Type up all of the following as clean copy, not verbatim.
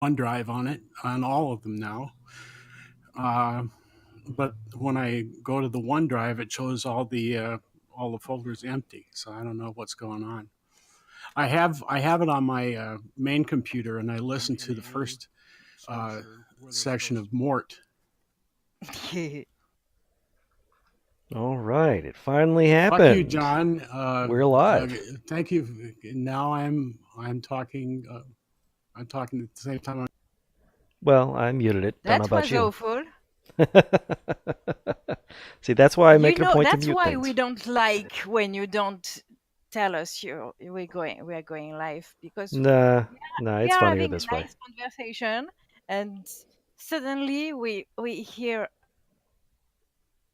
OneDrive on it, on all of them now. But when I go to the OneDrive, it shows all the folders empty. So I don't know what's going on. I have it on my main computer, and I listened to the first uh, section of Mort. All right, it finally Fuck you, happened. John. We're live. Thank you. Now I'm talking. I'm talking at the same time. Well, I muted it. Don't know That about was you. awful. See, that's why I make it a point to That's mute why things. we don't like when you don't tell us we are going live, because Nah, we it's are funnier having this a way. nice conversation, and suddenly we hear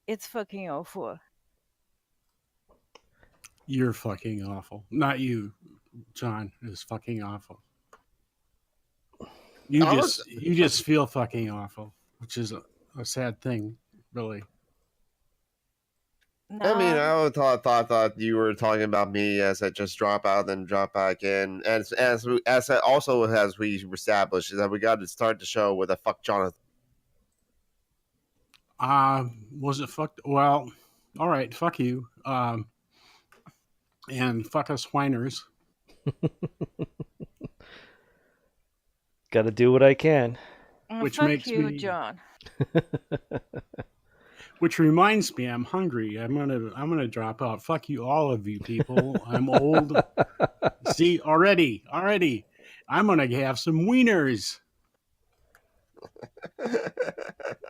it's fucking awful. You're fucking awful. Not you, John. Is fucking awful. You just feel fucking awful, which is a sad thing, really. No. I mean, I thought you were talking about me as I just drop out and drop back in, and as we established is that we got to start the show with a fuck Jonathan. Was it fucked? Well, all right, fuck you. And fuck us whiners. Got to do what I can. Which fuck makes you, me, John. Which reminds me, I'm hungry. I'm gonna drop out. Fuck you, all of you people. I'm old. See, already, I'm gonna have some wieners.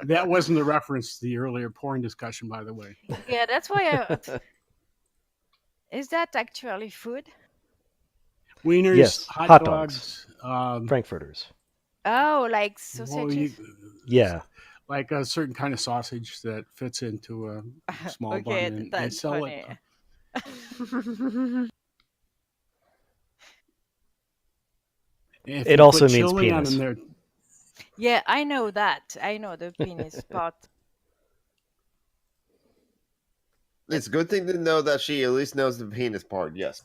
That wasn't a reference to the earlier porn discussion, by the way. Yeah, that's why. Is that actually food? Wieners, Yes, hot dogs, Frankfurters. Oh, like sausages? Yeah. Like a certain kind of sausage that fits into a small bun, and they sell funny. it. It also means penis. Yeah, I know that. I know the penis part. It's a good thing to know that she at least knows the penis part. Yes.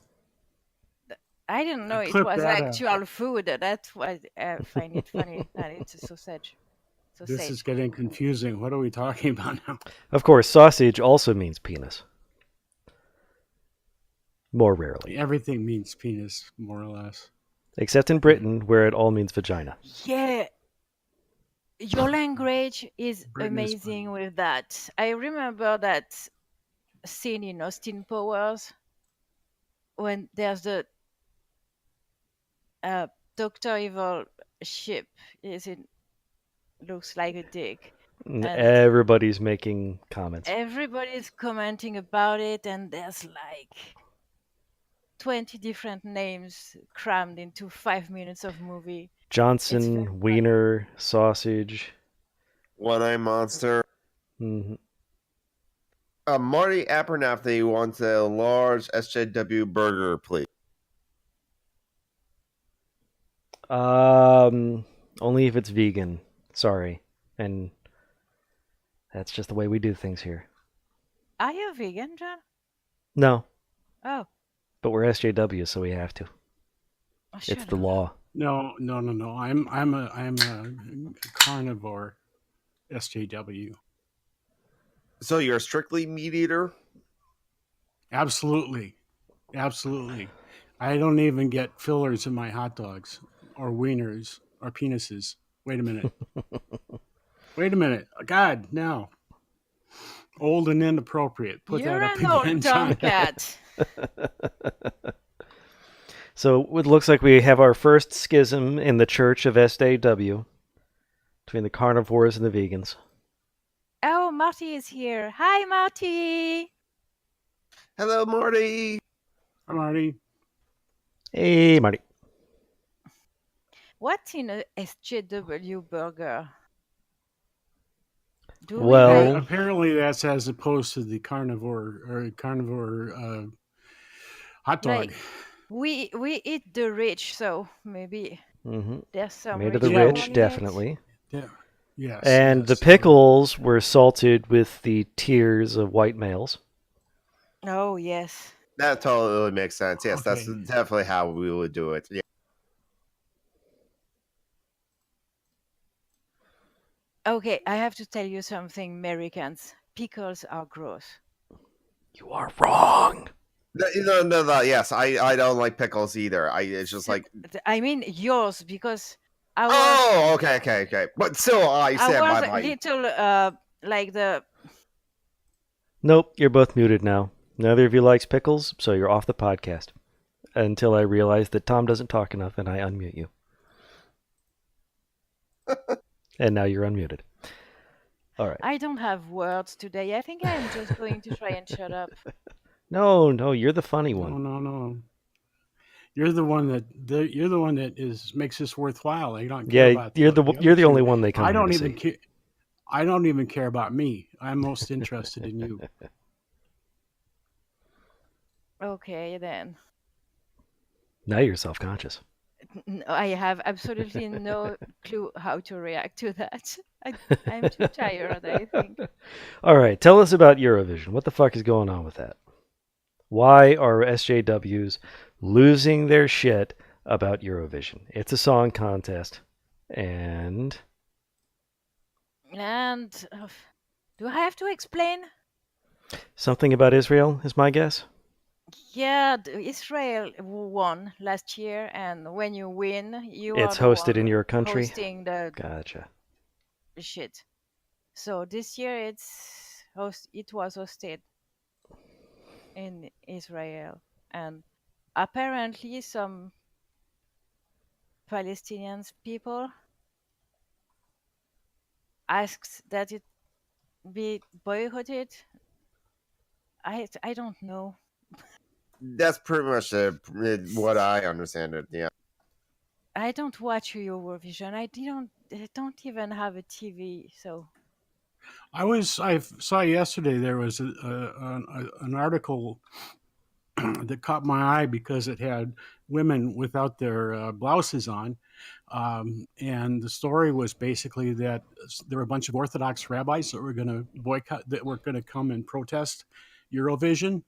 I didn't know it was actual food. That's why I find it funny that it's a sausage. This is getting confusing. What are we talking about now? Of course, sausage also means penis. More rarely. Everything means penis, more or less. Except in Britain, where it all means vagina. Yeah. Your language is amazing with that. I remember that scene in Austin Powers when there's the Dr. Evil ship. Looks like a dick. And everybody's making comments. Everybody's commenting about it, and there's like 20 different names crammed into 5 minutes of movie. Johnson, wiener, sausage. One-eye monster. Mm-hmm. Marty Abernathy wants a large SJW burger, please. Only if it's vegan. Sorry. And that's just the way we do things here. Are you vegan, John? No. Oh. But we're SJW, so we have to. It's the law. No. I'm a carnivore SJW. So you're a strictly meat eater? Absolutely. I don't even get fillers in my hot dogs or wieners or penises. Wait a minute. God, no. Old and inappropriate. Put You're that up an again, old John. tomcat. So it looks like we have our first schism in the Church of SJW between the carnivores and the vegans. Oh, Marty is here. Hi, Marty. Hello, Marty. Hi, Marty. Hey, Marty. What's in a SJW burger? Apparently that's as opposed to the carnivore hot dog. Like, we eat the rich, so maybe there's some made of the rich, definitely. Yeah. Yes. And the pickles were salted with the tears of white males. Oh, yes. That totally makes sense. Yes, okay. That's definitely how we would do it. Yeah. Okay, I have to tell you something, Americans. Pickles are gross. You are wrong. No. Yes, I don't like pickles either. It's just like, I mean yours, because I was oh, okay. But still, I stand by a my. little like the Nope, you're both muted now. Neither of you likes pickles, so you're off the podcast. Until I realize that Tom doesn't talk enough and I unmute you. And now you're unmuted. All right. I don't have words today. I think I'm just going to try and shut up. No, you're the funny one. No. You're the one that makes this worthwhile. I don't care about you're the you're the other only two. one they come I here don't to even see. care. I don't even care about me. I'm most interested in you. Okay, then. Now you're self-conscious. I have absolutely no clue how to react to that. I'm too tired, I think. All right, tell us about Eurovision. What the fuck is going on with that? Why are SJWs losing their shit about Eurovision? It's a song contest. And Do I have to explain? something about Israel is my guess. Yeah, Israel won last year, and when you win, you are It's the hosted in one your country. hosting the Gotcha. shit. So this year it was hosted in Israel, and apparently some Palestinian people asked that it be boycotted. I don't know. That's pretty much what I understand it. Yeah. I don't watch Eurovision. I don't even have a TV, so I saw yesterday there was an article that caught my eye because it had women without their blouses on. And the story was basically that there were a bunch of Orthodox rabbis that were going to boycott, that were going to come and protest Eurovision.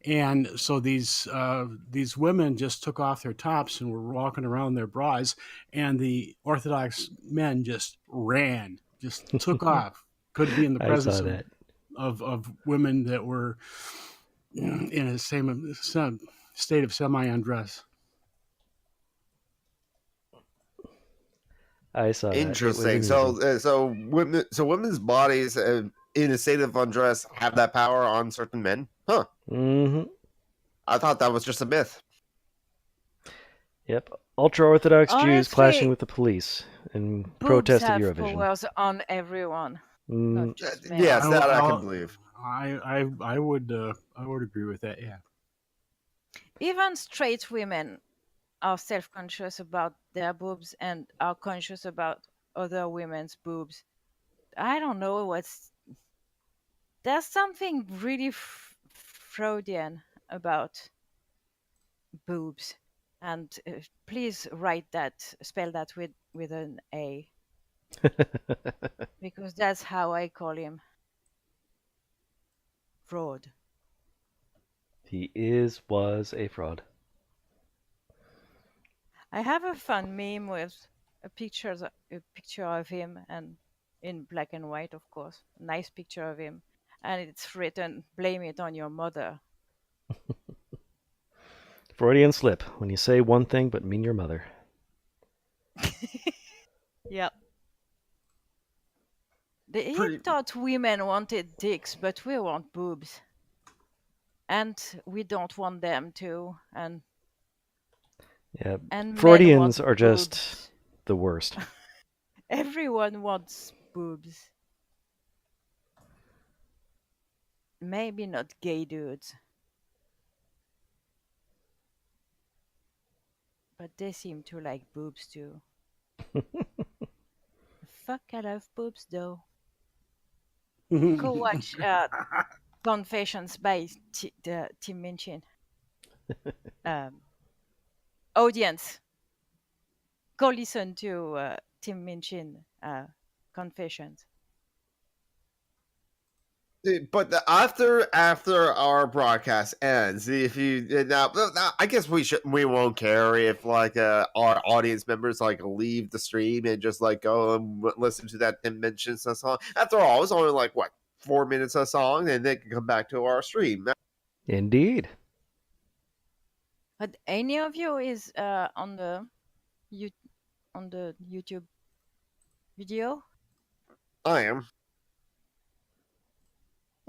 And so these women just took off their tops and were walking around their bras, and the Orthodox men just ran, just took off. Couldn't be in the I saw presence that. of women that were in a same state of semi-undress. I saw that. It was Interesting. amusing. So women's bodies in a state of undress have that power on certain men? Huh. Mm-hmm. I thought that was just a myth. Yep. Ultra-Orthodox Jews honestly, clashing with the police in boobs protest of have Eurovision. powers on everyone, Mm, not just men. Yes, that I can believe. I would agree with that. Yeah. Even straight women are self-conscious about their boobs and are conscious about other women's boobs. I don't know there's something really Freudian about boobs, and please spell that with an A, because that's how I call him. Fraud. he was a fraud. I have a fun meme with a picture of him, and in black and white, of course. Nice picture of him, and it's written, "Blame it on your mother." Freudian slip when you say one thing but mean your mother. Yeah. He thought women wanted dicks, but we want boobs, and we don't want them to. And Yeah, men Freudians want are just boobs. the worst. Everyone wants boobs. Maybe not gay dudes, but they seem to like boobs too. Fuck, I love boobs though. Go watch Confessions by Tim Minchin. Audience, go listen to Tim Minchin Confessions. But after our broadcast ends, if you now, I guess we won't care if like our audience members like leave the stream and just like go and listen to that 10 mentions a song. After all, it's only like what 4 minutes a song, and they can come back to our stream. Indeed. But any of you is on the YouTube video? I am.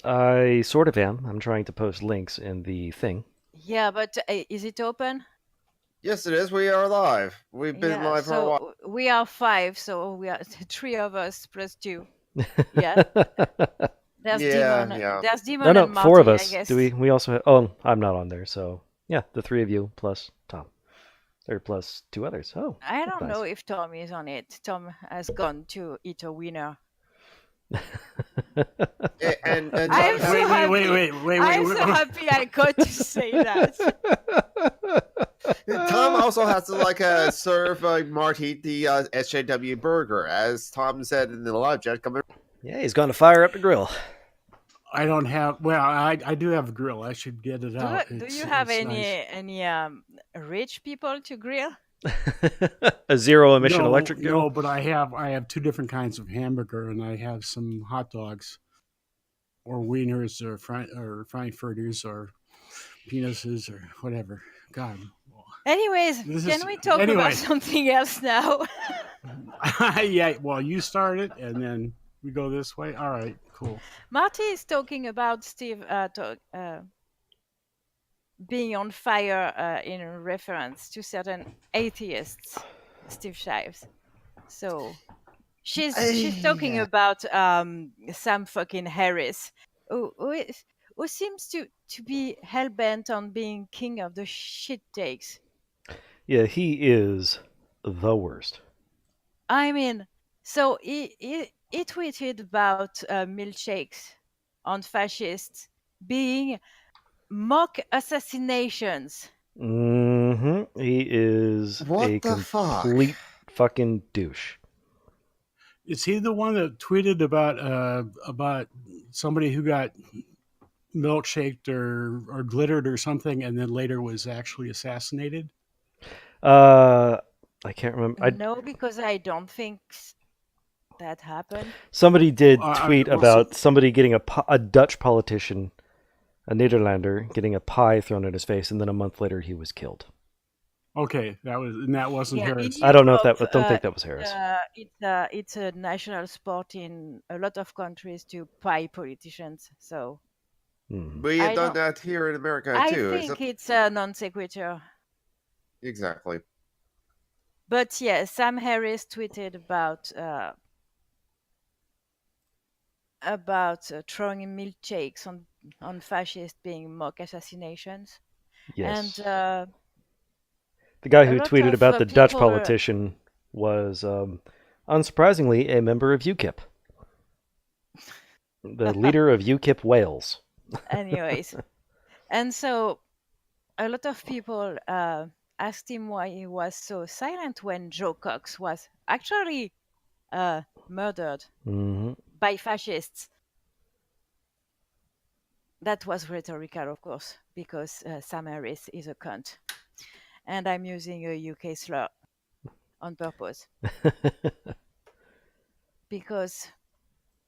I sort of am. I'm trying to post links in the thing. Yeah, but is it open? Yes, it is. We are live. We've been Yeah, live for a while. so we are 5, so we are 3 of us plus 2. Yeah, there's Yeah, Demon. yeah. There's Demon No, and Marty, 4 of I us. guess. Do we also have... Oh, I'm not on there, so... Yeah, the 3 of you plus Tom. Or plus 2 others. Oh, I that's don't know nice. if Tom is on it. Tom has gone to eat a winner. And I'm Tom, so happy. Wait, I'm so happy I got to say that. Tom also has to like serve Marty the SJW burger, as Tom said in the live chat. Yeah, he's going to fire up the grill. I don't have. Well, I do have a grill. I should get it out. Do you have it's any nice. rich people to grill? A zero emission electric grill? No, but I have 2 different kinds of hamburger, and I have some hot dogs, or wieners, or frankfurters, or penises, or whatever. God. Anyways, can we talk about something else now? Yeah. Well, you start it, and then we go this way. All right. Cool. Marty is talking about Steve being on fire in reference to certain atheists, Steve Shives. So she's talking about Sam fucking Harris, who seems to be hell bent on being king of the shit takes. Yeah, he is the worst. I mean, so he tweeted about milkshakes on fascists being mock assassinations. Mm-hmm. He is a complete fucking douche. Is he the one that tweeted about somebody who got milkshaked or glittered or something, and then later was actually assassinated? I can't remember. No, because I don't think that happened. Somebody did tweet about somebody getting a Dutch politician, a Nederlander, getting a pie thrown at his face, and then a month later he was killed. Okay, that wasn't Harris. I don't know if that. Don't think that was Harris. It's a national sport in a lot of countries to pie politicians. So we have done that here in America too. I think it's a non sequitur. Exactly. But yeah, Sam Harris tweeted about throwing milkshakes on fascists being mock assassinations. Yes. And the guy who tweeted about the Dutch politician was, unsurprisingly, a member of UKIP. The leader of UKIP Wales. Anyways. And so a lot of people asked him why he was so silent when Joe Cox was actually murdered by fascists. That was rhetorical, of course, because Sam Harris is a cunt. And I'm using a UK slur on purpose. Because,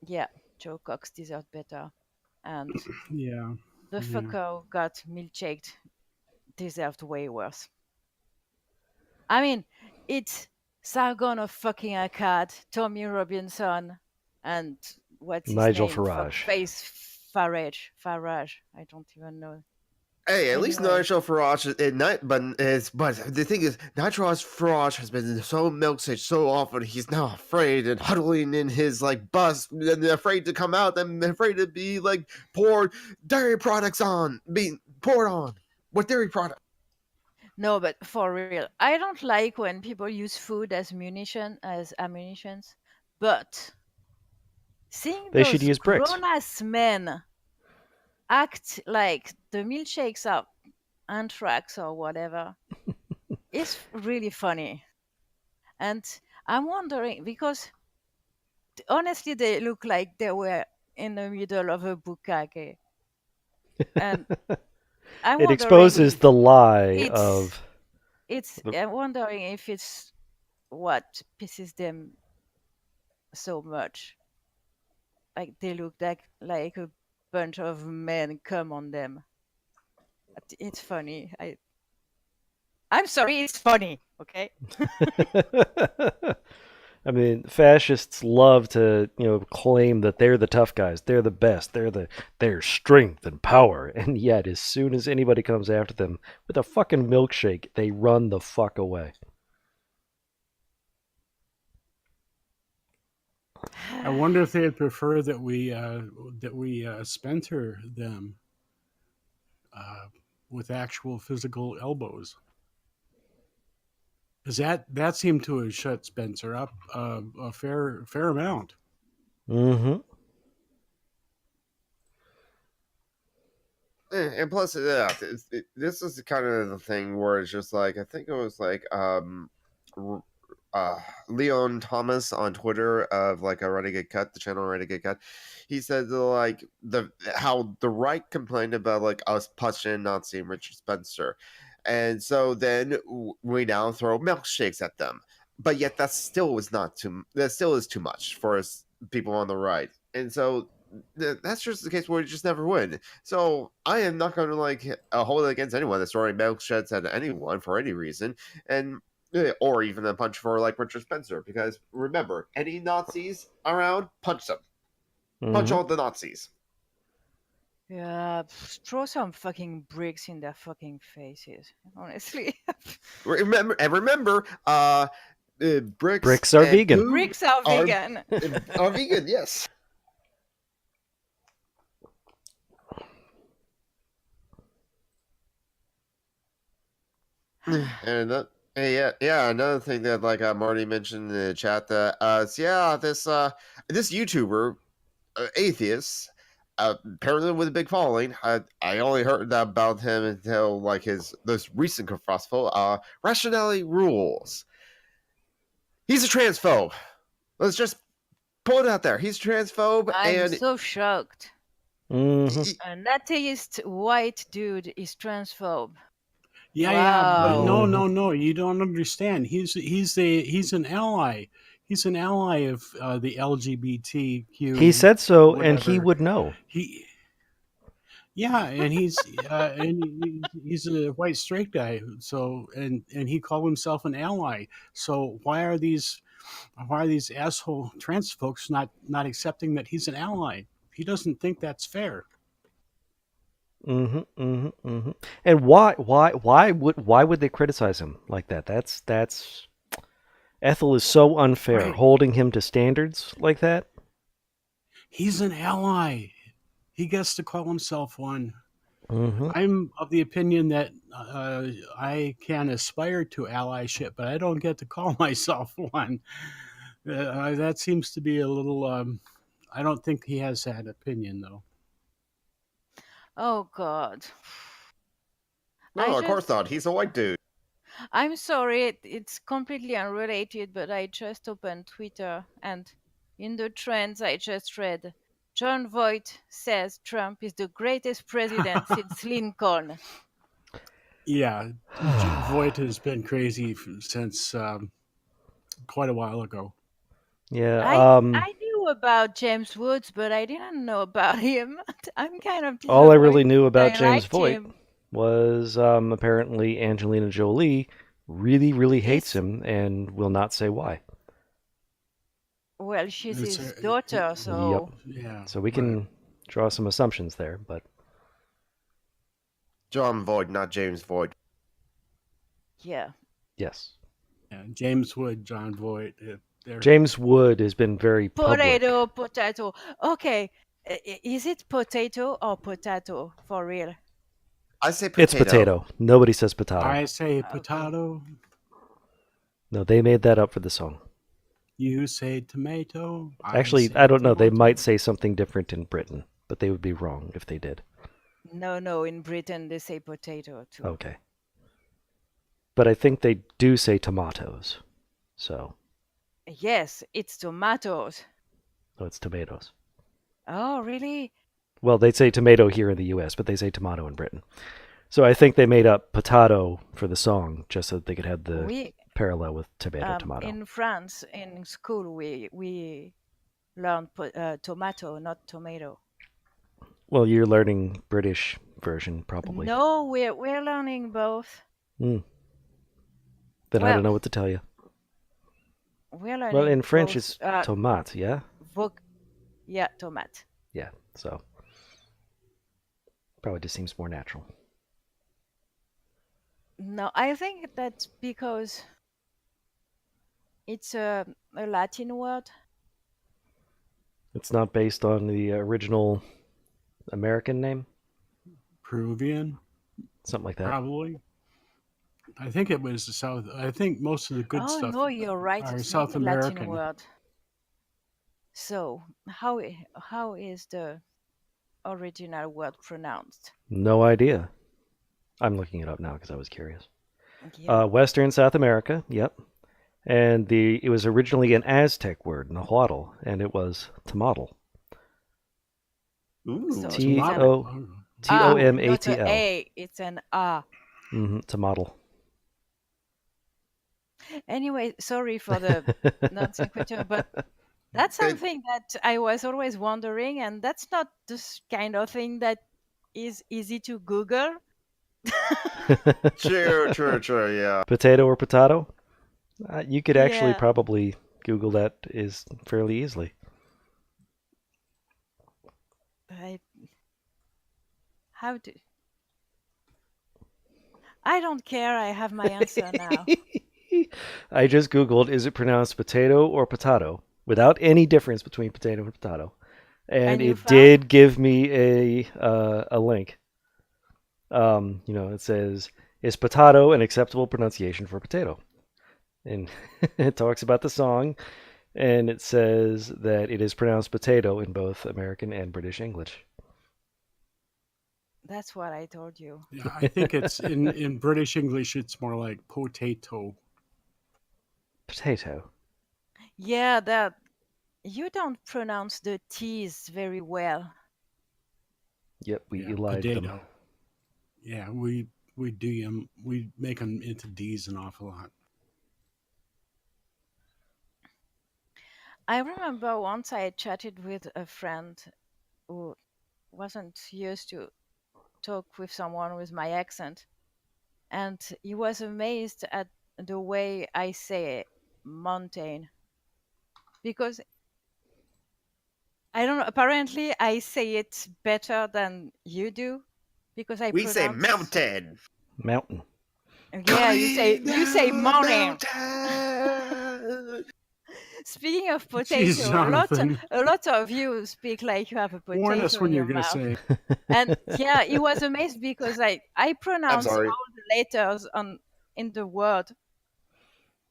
yeah, Joe Cox deserved better. And the fucker who got milkshaked deserved way worse. I mean, it's Sargon of fucking Akkad, Tommy Robinson, and what's his Nigel name? Farage. Farage. I don't even know. Hey, at least Nigel Farage but the thing is, Nigel Farage has been so milkshake so often. He's now afraid and huddling in his like bus, and afraid to come out, and afraid to be like poured dairy products being poured on with dairy products. No, but for real, I don't like when people use food as ammunitions. But seeing they should use bricks. Grown-ass men act like the milkshakes are anthrax or whatever, it's really funny. And I'm wondering, because honestly, they look like they were in the middle of a bukkake. And I'm It wondering exposes if the lie it's of I'm wondering if it's what pisses them so much. Like they look like a bunch of men come on them. It's funny. I'm sorry, it's funny. Okay. I mean, fascists love to, claim that they're the tough guys, they're the best, they're strength and power, and yet as soon as anybody comes after them with a fucking milkshake, they run the fuck away. I wonder if they'd prefer that we spenter them with actual physical elbows. Because that seemed to have shut Spencer up a fair amount. Mm-hmm. And plus, this is kind of the thing where it's just like, I think it was like Leon Thomas on Twitter of like a Renegade Cut, the channel Renegade Cut. He said like how the right complained about like us punching Nazi and Richard Spencer, and so then we now throw milkshakes at them, but yet that still is too much for us people on the right, and so that's just the case where we just never win. So I am not going to like hold it against anyone that's throwing milkshakes at anyone for any reason, and or even a punch for like Richard Spencer, because remember, any Nazis around, punch them, punch all the Nazis. Yeah, throw some fucking bricks in their fucking faces. Honestly, Remember, Bricks are vegan. bricks are vegan. Are vegan, yes. And another thing that like Marty mentioned in the chat that this YouTuber, atheist, apparently with a big following. I only heard about him until like this recent kerfuffle. Rationality rules. He's a transphobe. Let's just pull it out there. He's a transphobe, I'm and so shocked. Mm-hmm. An atheist white dude is transphobe. Yeah, but Wow. no, you don't understand. He's an ally. He's an ally of the LGBTQ. He said so, and whatever. he would know. And he's a white straight guy. So and he called himself an ally. So why are these asshole trans folks not accepting that he's an ally? He doesn't think that's fair. And why would they criticize him like that? That's Ethel is so unfair, Right. holding him to standards like that. He's an ally. He gets to call himself one. Mm-hmm. I'm of the opinion that I can aspire to allyship, but I don't get to call myself one. That seems to be a little. I don't think he has that opinion, though. Oh God. no, of course not. He's a white dude. I'm sorry, it's completely unrelated, but I just opened Twitter and in the trends I just read, John Voight says Trump is the greatest president since Lincoln. Yeah, Voight has been crazy since quite a while ago. Yeah. I knew about James Woods, but I didn't know about him. I'm kind of All I really disappointed. knew about I James liked Voight him. was apparently Angelina Jolie really hates He's- him and will not say why. Well, she's It's his a- daughter, so Yeah. So we can draw some assumptions there, but John Voight, not James Voight. yeah. yes. Yeah, James Wood, John Voight. James Wood has been very public. Potato. Okay, is it potato or potato for real? I say potato. It's potato. Nobody says potato. I say potato. No, they made that up for the song. You say tomato. Actually, say I don't know. They tomato. might say something different in Britain, but they would be wrong if they did. No, in Britain they say potato too. Okay. But I think they do say tomatoes. So, Yes, it's tomatoes. it's tomatoes. Oh, really? Well, they say tomato here in the U.S., but they say tomato in Britain. So I think they made up potato for the song just so that they could have the We parallel with tomato. in France in school we learned tomato, not tomato. Well, you're learning British version probably. No, we're learning both. Mm. Then I don't Well, know what to tell you. we're Well, learning in French both. it's tomate, yeah? Yeah, tomate. Yeah, so probably just seems more natural. No, I think that's because it's a Latin word. It's not based on the original American name? Peruvian, Something like that. probably. I think it was the South. I think most of the good Oh stuff no, you're right. are It's not South a Latin American. word. So how is the original word pronounced? No idea. I'm looking it up now because I was curious. Yeah. Western South America, yep. And it was originally an Aztec word, nahuatl, and it was tomatl. Ooh. So T it's an O T O M A not T a L. A. It's an A. Tomatl. Anyway, sorry for the non sequitur, but that's something that I was always wondering, and that's not this kind of thing that is easy to Google. True, yeah. Potato or potato? You could actually Yeah. probably Google that is fairly easily. I how do I don't care. I have my answer now. I just Googled, is it pronounced potato or potato? Without any difference between potato and potato. And And you it found? did give me a link. It says, is potato an acceptable pronunciation for potato? And it talks about the song, and it says that it is pronounced potato in both American and British English. That's what I told you. Yeah, I think it's in British English. It's more like potato. Potato. Yeah, that you don't pronounce the T's very well. Yep, we Yeah, elide them. potato. Yeah, we do them. We make them into D's an awful lot. I remember once I chatted with a friend who wasn't used to talk with someone with my accent, and he was amazed at the way I say mountain because I don't know. Apparently, I say it better than you do because I We say pronounce. mountain. Mountain. Yeah, you say morning. Mountain. Speaking of Jesus, potato, Jonathan, a lot of you speak like you have a warn us potato when in you're your going to mouth. say. And yeah, he was amazed because I I'm pronounce sorry. all the letters in the word.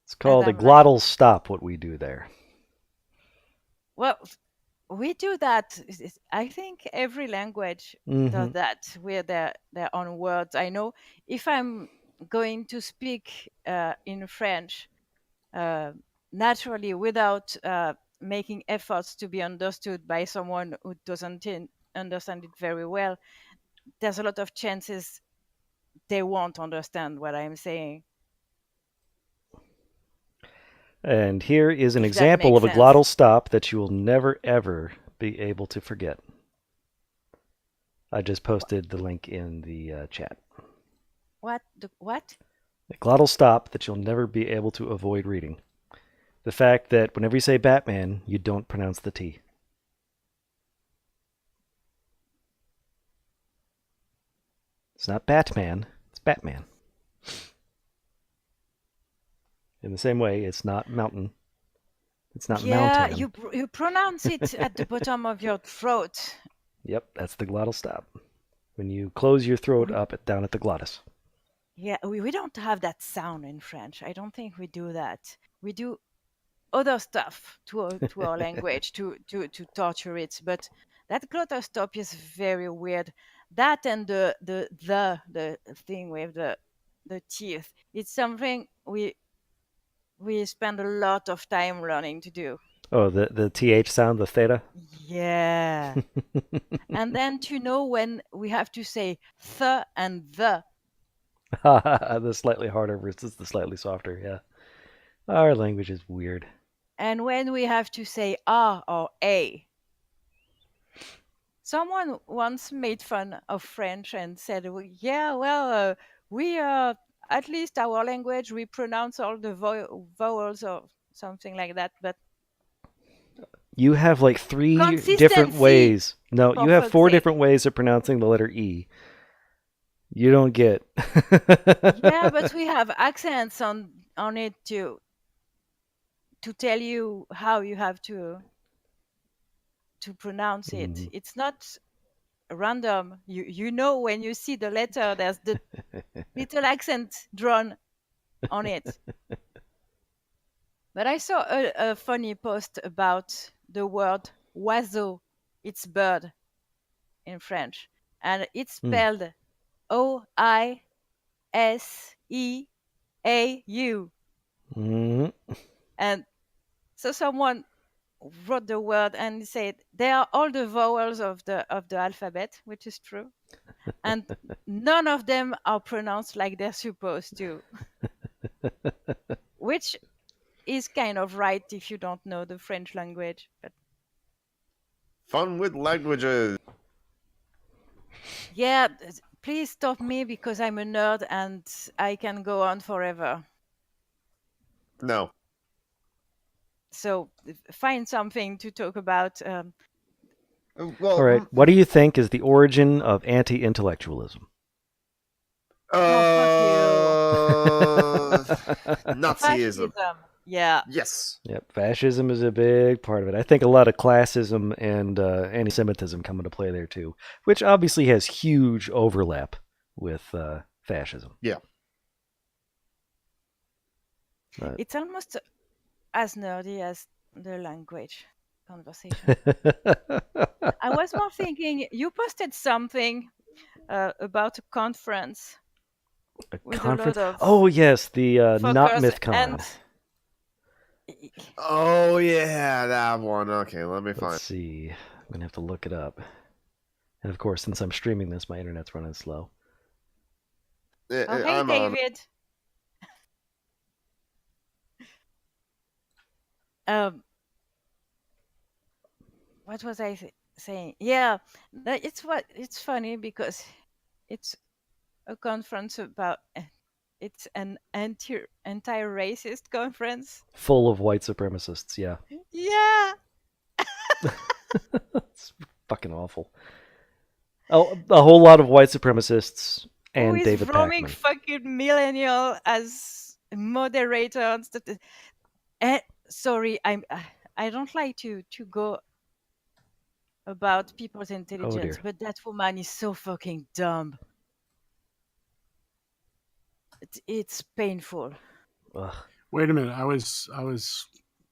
It's And called a I'm like, glottal stop, what we do there. well, we do that. I think every language does that with their own words. I know if I'm going to speak in French naturally without making efforts to be understood by someone who doesn't understand it very well, there's a lot of chances they won't understand what I'm saying. And here is an If that example makes of a sense. glottal stop that you will never, ever be able to forget. I just posted the link in the chat. What? A glottal stop that you'll never be able to avoid reading. The fact that whenever you say Batman, you don't pronounce the T. It's not Batman, it's Batman. In the same way, it's not mountain. It's not Yeah, mountain. you pronounce it at the bottom of your throat. Yep, that's the glottal stop. When you close your throat up down at the glottis. Yeah, we don't have that sound in French. I don't think we do that. We do other stuff to our language to torture it, but that glottal stop is very weird. That and the thing with the teeth. It's something we spend a lot of time learning to do. Oh, the TH sound, the theta? Yeah. And then to know when we have to say th and the. The slightly harder versus the slightly softer, yeah. Our language is weird. And when we have to say R or A. Someone once made fun of French and said, "Well, yeah, well, we at least our language, we pronounce all the vowels or something like that, but You have like 3 different consistency, ways. No, for you have fuck's 4 sake." different ways of pronouncing the letter E. You don't get. Yeah, but we have accents on it to tell you how you have to pronounce it. Mhm. It's not random. You know when you see the letter, there's the little accent drawn on it. But I saw a funny post about the word oiseau. It's bird in French, and it's spelled OISEAU. Mhm. And so someone wrote the word and said they are all the vowels of the alphabet, which is true, and none of them are pronounced like they're supposed to, which is kind of right if you don't know the French language. But Fun with languages. yeah, please stop me because I'm a nerd and I can go on forever. No. So find something to talk about. Well, All right. What do you think is the origin of anti-intellectualism? Oh, fuck you. Nazism. Fascism. Yeah. Yes. Yep, fascism is a big part of it. I think a lot of classism and anti-Semitism come into play there too, which obviously has huge overlap with fascism. Yeah. It's almost as nerdy as the language conversation. I was more thinking, you posted something about a conference with Conference. a lot of Oh yes, the not fuckers MythCon. and Oh yeah, that one. Okay, let me find. Let's see. I'm gonna have to look it up. And of course, since I'm streaming this, my internet's running slow. oh, hey, I'm David. What was I saying? Yeah, it's funny because it's a conference about it's an anti-racist conference. Full of white supremacists. Yeah, Yeah. it's fucking awful. Oh, a whole lot of white supremacists and Who is David roaming Pacman. fucking millennial as moderator and stuff. Sorry, I don't like to go about people's intelligence, dear. but that woman is so fucking dumb. It's painful. Ugh. Wait a minute. I was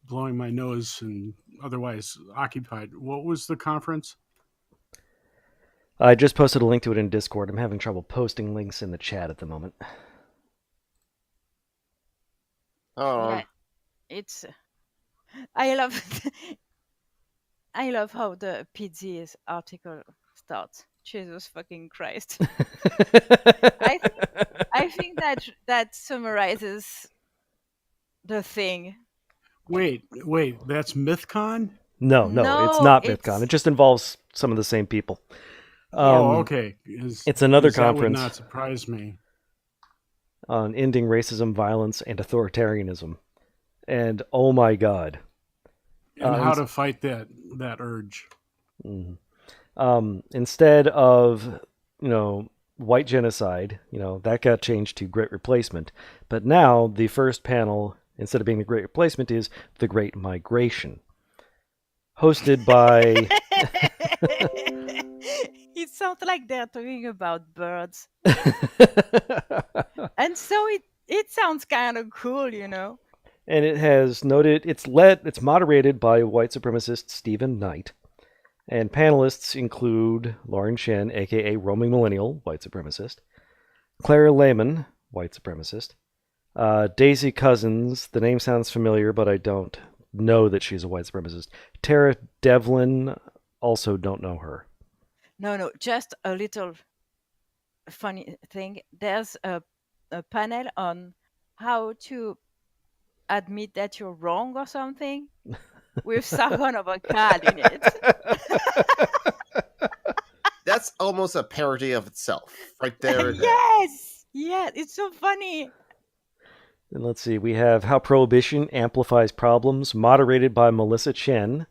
blowing my nose and otherwise occupied. What was the conference? I just posted a link to it in Discord. I'm having trouble posting links in the chat at the moment. Yeah, it's. I love. I love how the PZ's article starts. Jesus fucking Christ! I think that summarizes the thing. Wait, That's MythCon? No, it's not MythCon. It just involves some of the same people. Okay. It's another that would conference not surprise me. on ending racism, violence, and authoritarianism. And oh my god. And how to fight that urge. Instead of, white genocide, that got changed to Great Replacement. But now the first panel, instead of being the Great Replacement, is the Great Migration. Hosted by... It sounds like they're talking about birds. And so it sounds kind of cool, And it has noted, it's moderated by white supremacist Stephen Knight. And panelists include Lauren Shen, aka Roaming Millennial, white supremacist, Clara Lehman, white supremacist, Daisy Cousins, the name sounds familiar, but I don't know that she's a white supremacist. Tara Devlin, also don't know her. No, just a little funny thing. There's a panel on how to admit that you're wrong or something with Sargon of Akkad in it. That's almost a parody of itself, right there. Yes, it's so funny. And let's see, we have How Prohibition Amplifies Problems, moderated by Melissa Chen,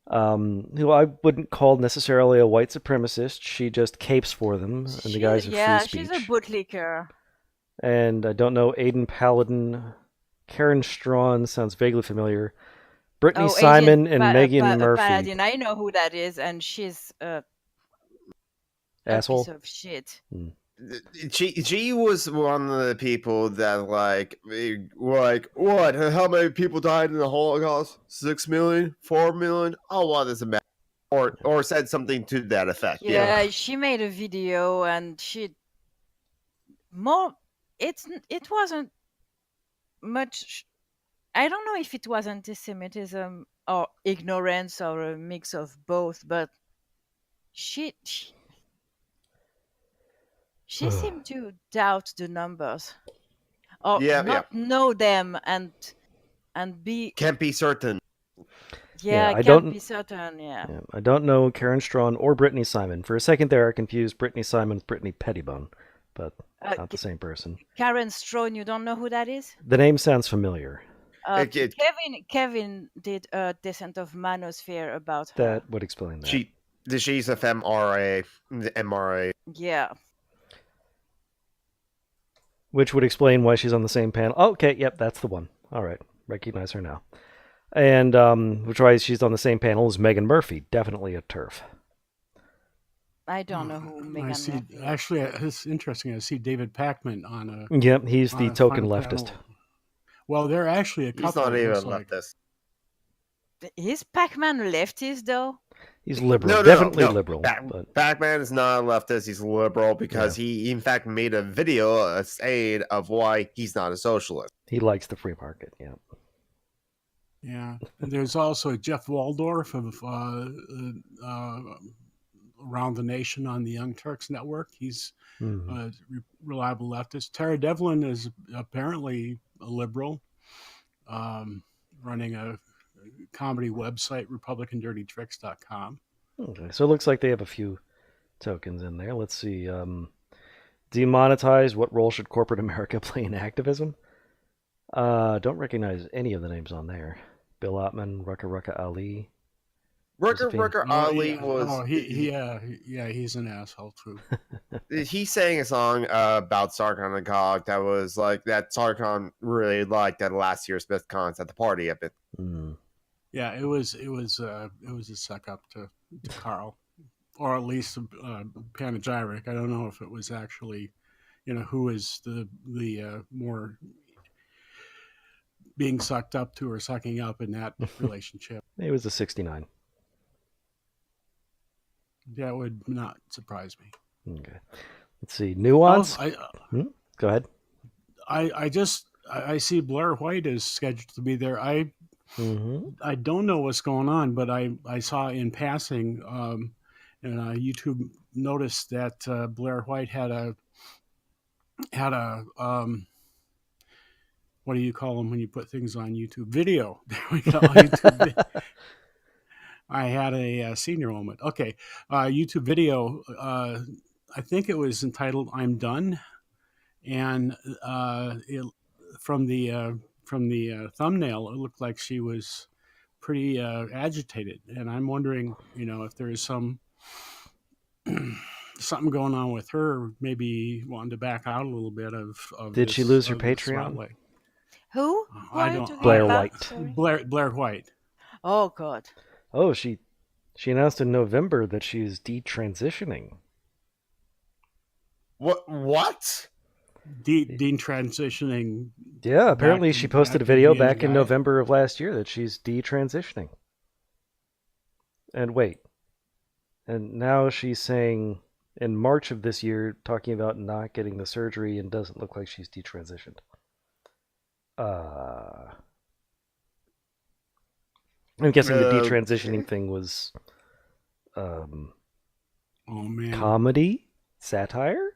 who I wouldn't call necessarily a white supremacist. She just capes for them in the guise of free speech. She's a bootlicker. And I don't know Aidan Paladin. Karen Strawn sounds vaguely familiar. Brittany Simon and Megan Murphy. Paladin, I know who that is, and she's a asshole. piece of shit. She was one of the people that like what? How many people died in the Holocaust? 6 million, 4 million? Oh, what does it matter? Or said something to that effect. Yeah, she made a video and it wasn't much. I don't know if it was anti-Semitism or ignorance or a mix of both, but she seemed to doubt the numbers or know them and be can't be certain. I can't be certain. I don't know Karen Strawn or Brittany Simon. For a second there, I confused Brittany Simon with Brittany Pettibone, but not the same person. Karen Strawn, you don't know who that is? The name sounds familiar. Kevin did a Descent of Manosphere about her. That would explain that. She's a MRA. Yeah. Which would explain why she's on the same panel. Oh, okay, yep, that's the one. All right, recognize her now. And which why she's on the same panel as Megan Murphy. Definitely a TERF. I don't know who Megan Murphy is. Actually, it's interesting. I see David Pacman on a... Yep, he's the token leftist. Panel. Well, they're actually a couple. He's not even leftist. Is Pac-Man leftist, though? He's liberal. Definitely liberal. Pac-Man is not a leftist. He's liberal because he, in fact, made a video saying of why he's not a socialist. He likes the free market, Yeah. And there's also Jeff Waldorf of Around the Nation on the Young Turks Network. He's a reliable leftist. Tara Devlin is apparently a liberal, running a comedy website, RepublicanDirtyTricks.com. Okay, so it looks like they have a few tokens in there. Let's see. Demonetized. What role should corporate America play in activism? Don't recognize any of the names on there. Bill Ottman, Rucka Ali. Rucker Ali was... Oh, he's an asshole, too. He sang a song about Sargon and Gog that was like that Sargon really liked at last year's MythCons at the party up it. Yeah, it was a suck up to Carl, or at least panegyric. I don't know if it was actually, who is the more being sucked up to or sucking up in that relationship. It was a 69. That would not surprise me. Okay. Let's see. Nuance. Go ahead. I see Blair White is scheduled to be there. I don't know what's going on, but I saw in passing, and YouTube noticed that Blair White had a what do you call them when you put things on YouTube? Video. There we go. YouTube. I had a senior moment. Okay, YouTube video. I think it was entitled "I'm Done," and from the thumbnail, it looked like she was pretty agitated, and I'm wondering, if there is something going on with her, maybe wanting to back out a little bit of Did she lose her Patreon? Who? Who I don't. Blair White. Blair White. Oh God. Oh, she announced in November that she's detransitioning. What? Detransitioning. Yeah, apparently she posted a video back in November of last year that she's detransitioning. And now she's saying in March of this year, talking about not getting the surgery and doesn't look like she's detransitioned. I'm guessing the detransitioning thing was Oh man. comedy, satire.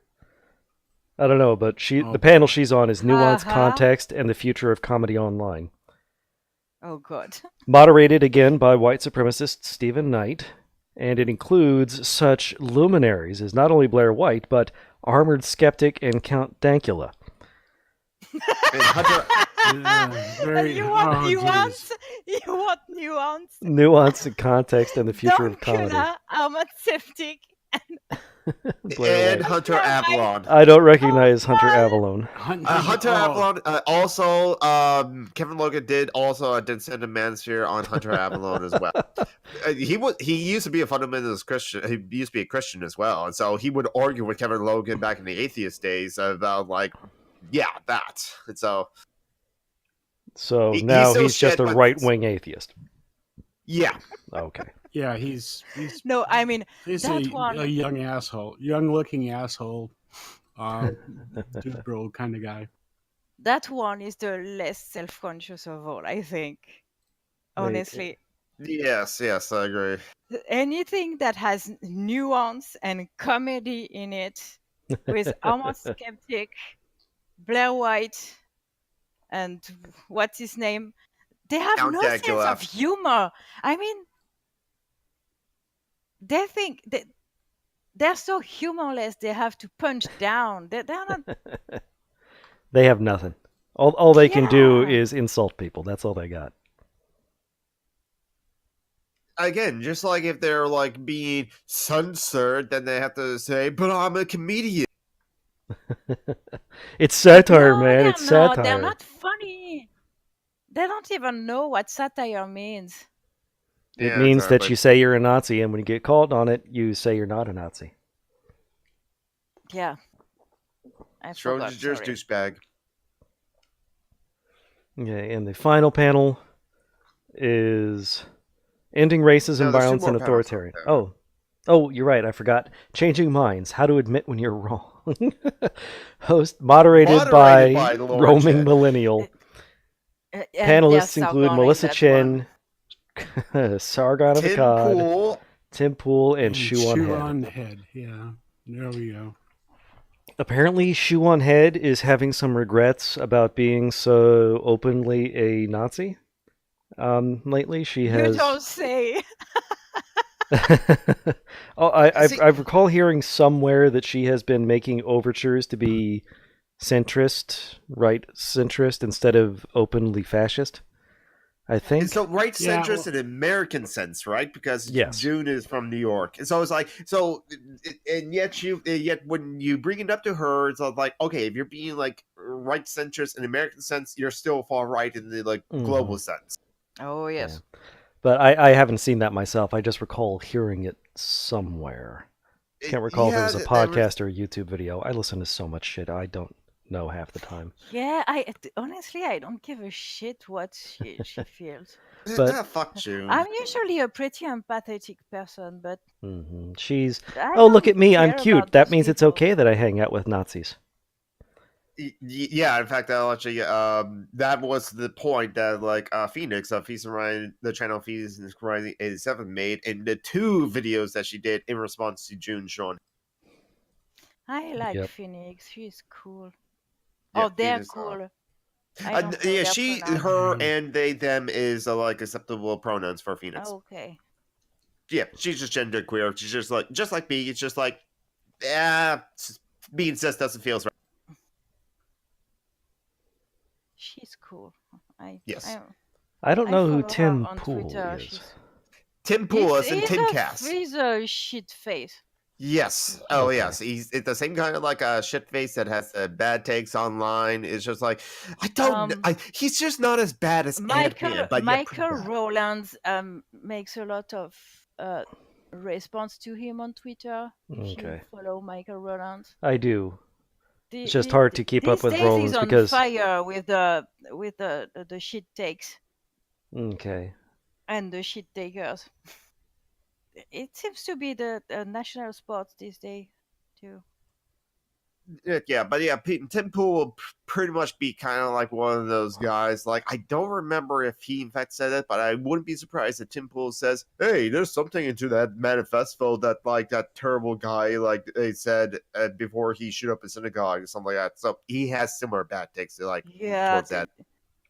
I don't know, but the panel she's on is nuance, context, and the future of comedy online. Oh God. Moderated again by white supremacist Stephen Knight, and it includes such luminaries as not only Blair White, but Armored Skeptic and Count Dankula. And Hunter, Very. You want oh, nuance? geez. You want nuance? Nuance and context and the future of comedy. Dankula, Armored Septic, Blair and White. Hunter Yeah, Avalon. I don't recognize Hunter God. Avalon. Hunter Avalon. Also, Kevin Logan did also a Descendant Manosphere on Hunter Avalon as well. He used to be a fundamentalist Christian. He used to be a Christian as well, and so he would argue with Kevin Logan back in the atheist days about like, yeah, that. And so Now still he's just shit, a but- right-wing atheist. Yeah, Okay. Yeah, he's No, I mean he's that a one. young asshole, young-looking asshole, dude bro kind of guy. That one is the less self-conscious of all, I think. Honestly, yes, I agree. anything that has nuance and comedy in it, with Armored Skeptic, Blair White, and what's his name, they have Count no sense Dankula. of humor. I mean, they think that they're so humorless. They have to punch down. They're not. They have nothing. All they can do Yeah. is insult people. That's all they got. Again, just like if they're like being censored, then they have to say, "But I'm a comedian." It's satire, No, man. they're It's not. satire. They're not funny. They don't even know what satire means. It Yeah, means that exactly. you say you're a Nazi, and when you get called on it, you say you're not a Nazi. Yeah. I forgot. Schrodinger's Sorry. douchebag. Okay, and the final panel is ending racism, No, there's two violence, more and panels authoritarian. up there. Oh, you're right. I forgot. Changing minds. How to admit when you're wrong. Host moderated by the Lord roaming Chen. millennial. And Panelists they're include Sargon in Melissa that Chen, Sargon of Tim Akkad, Pool. Tim Pool, and Shoe on Head. on Head. Yeah, there we go. Apparently, Shoe on Head is having some regrets about being so openly a Nazi. Lately, she You has. don't say. I recall hearing somewhere that she has been making overtures to be centrist, right centrist, instead of openly fascist. I think. And so right Yeah, centrist well- in American sense, right? Because Yes. June is from New York, and so it's like and yet when you bring it up to her, it's like, okay, if you're being like right centrist in American sense, you're still far right in the like global sense. Oh yes. But I haven't seen that myself. I just recall hearing it somewhere. Can't recall if it was a podcast or a YouTube video. I listen to so much shit. I don't know half the time. Yeah. Honestly, I don't give a shit what she feels. But- Fuck June. I'm usually a pretty empathetic person, but She's. I Oh, look don't at me. I'm care cute. about That those means it's people. okay that I hang out with Nazis. Yeah, in fact, I'll actually, that was the point that like Phoenix of Feast and Ryan, the channel Feast and Rising 87 made in the two videos that she did in response to June Sean. I like Yep. Phoenix. She's cool. Yeah, Oh, they're Phoenix, cool. I don't know yeah, their she, pronouns. her, and they, them is like acceptable pronouns for Phoenix. Oh, okay. Yeah, she's just gender queer. She's just like me. It's just like, being cis doesn't feel right. She's cool. Yes. I don't know who follow her Tim on Pool Twitter. is. Tim Poulos and Tim Cass. He's a shit face. Yes. Oh, Okay. yes. It's the same kind of like a shit face that has bad takes online. It's just like I don't. He's just not as bad as Ant-Man, but yet pretty Michael bad. Rowlands makes a lot of response to him on Twitter. If you Okay. follow Michael Rowlands, I do. It's just hard to keep up with these days Rollins he's on because. fire with the shit takes Okay. and the shit takers. It seems to be the national sport these days too. Tim Pool will pretty much be kind of like one of those guys. Like, I don't remember if he in fact said it, but I wouldn't be surprised if Tim Pool says, "Hey, there's something into that manifesto that like that terrible guy like they said before he shoot up a synagogue or something like that." So he has similar bad takes like towards that.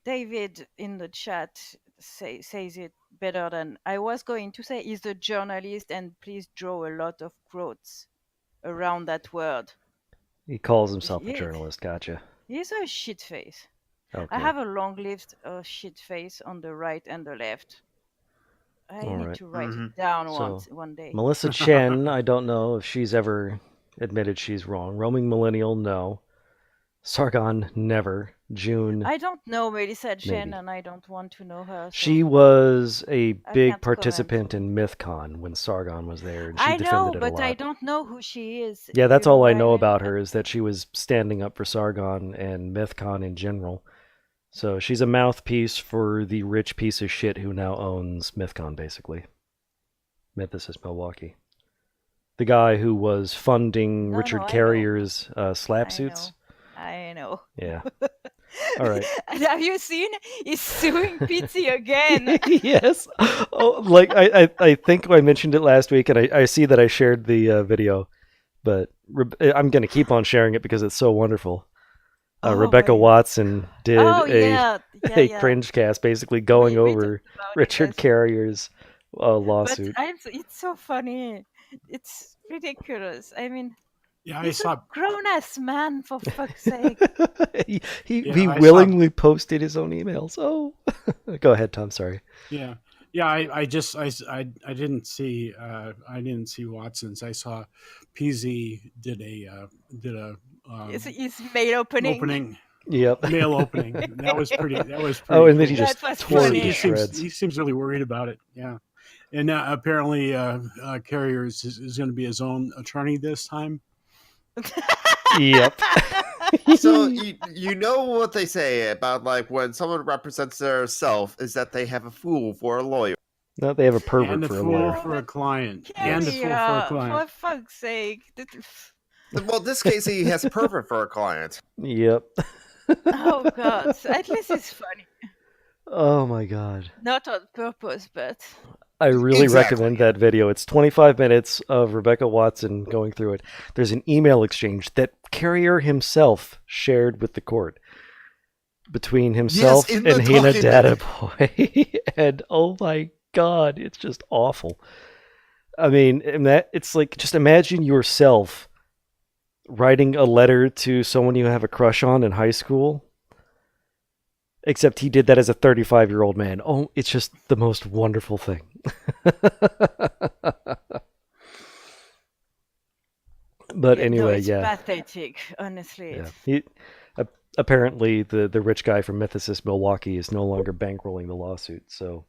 David in the chat says it better than I was going to say. He's a journalist, and please draw a lot of quotes around that word. He calls himself a Yes. journalist. Gotcha. He's a shit face. Okay. I have a long list of shit face on the right and the left. I All need right. to write Mhm. it down So, one day. Melissa Chen, I don't know if she's ever admitted she's wrong. Roaming Millennial, no. Sargon, never. June, I don't know Melissa Chen, maybe. and I don't want to know her. So She was a I big can't participant in MythCon when Sargon was there, and she I know, defended it a but lot. I don't know who she is. Yeah, that's You all I what know mean? about her is that she was standing up for Sargon and MythCon in general. So she's a mouthpiece for the rich piece of shit who now owns MythCon, basically. Mythicist Milwaukee. The guy who was funding No, Richard no, I know. Carrier's slap suits. I know. Yeah. All right. And have you seen? He's suing Pizzi again. Yes. Oh, like I think I mentioned it last week, and I see that I shared the video, but I'm going to keep on sharing it because it's so wonderful. Oh Rebecca my- Watson did Oh a yeah, cringe cast, basically going We over talked about it Richard last- Carrier's But lawsuit. it's so funny. It's ridiculous. I mean, Yeah, I he's saw. a grown-ass man, for fuck's sake. he Yeah, I saw- willingly posted his own emails. Oh, go ahead, Tom. Sorry. Yeah, yeah. I didn't see Watson's. I saw PZ did a It's mail opening. Yep. mail opening. That was pretty. Oh, and then he cool. just That was tore it funny. to he seems shreds. he seems really worried about it. Yeah, and apparently Carrier is going to be his own attorney this time. Yep. So you know what they say about like when someone represents their self is that they have a fool for a lawyer. No, they have a pervert And a for a fool lawyer. for a client. And a fool for a Carrier, client. for fuck's sake. Well, in this case, he has a pervert for a client. Yep. Oh god. At least it's funny. Oh my god. Not on purpose, but I really Exactly. recommend that video. It's 25 minutes of Rebecca Watson going through it. There's an email exchange that Carrier himself shared with the court between himself in the and Hina document. Databoy. And oh my god, it's just awful. I mean, it's like, just imagine yourself writing a letter to someone you have a crush on in high school. Except he did that as a 35-year-old man. Oh, it's just the most wonderful thing. But no, anyway, it's yeah. pathetic, honestly. Yeah. He, apparently, the rich guy from Mythicist Milwaukee is no longer bankrolling the lawsuit, so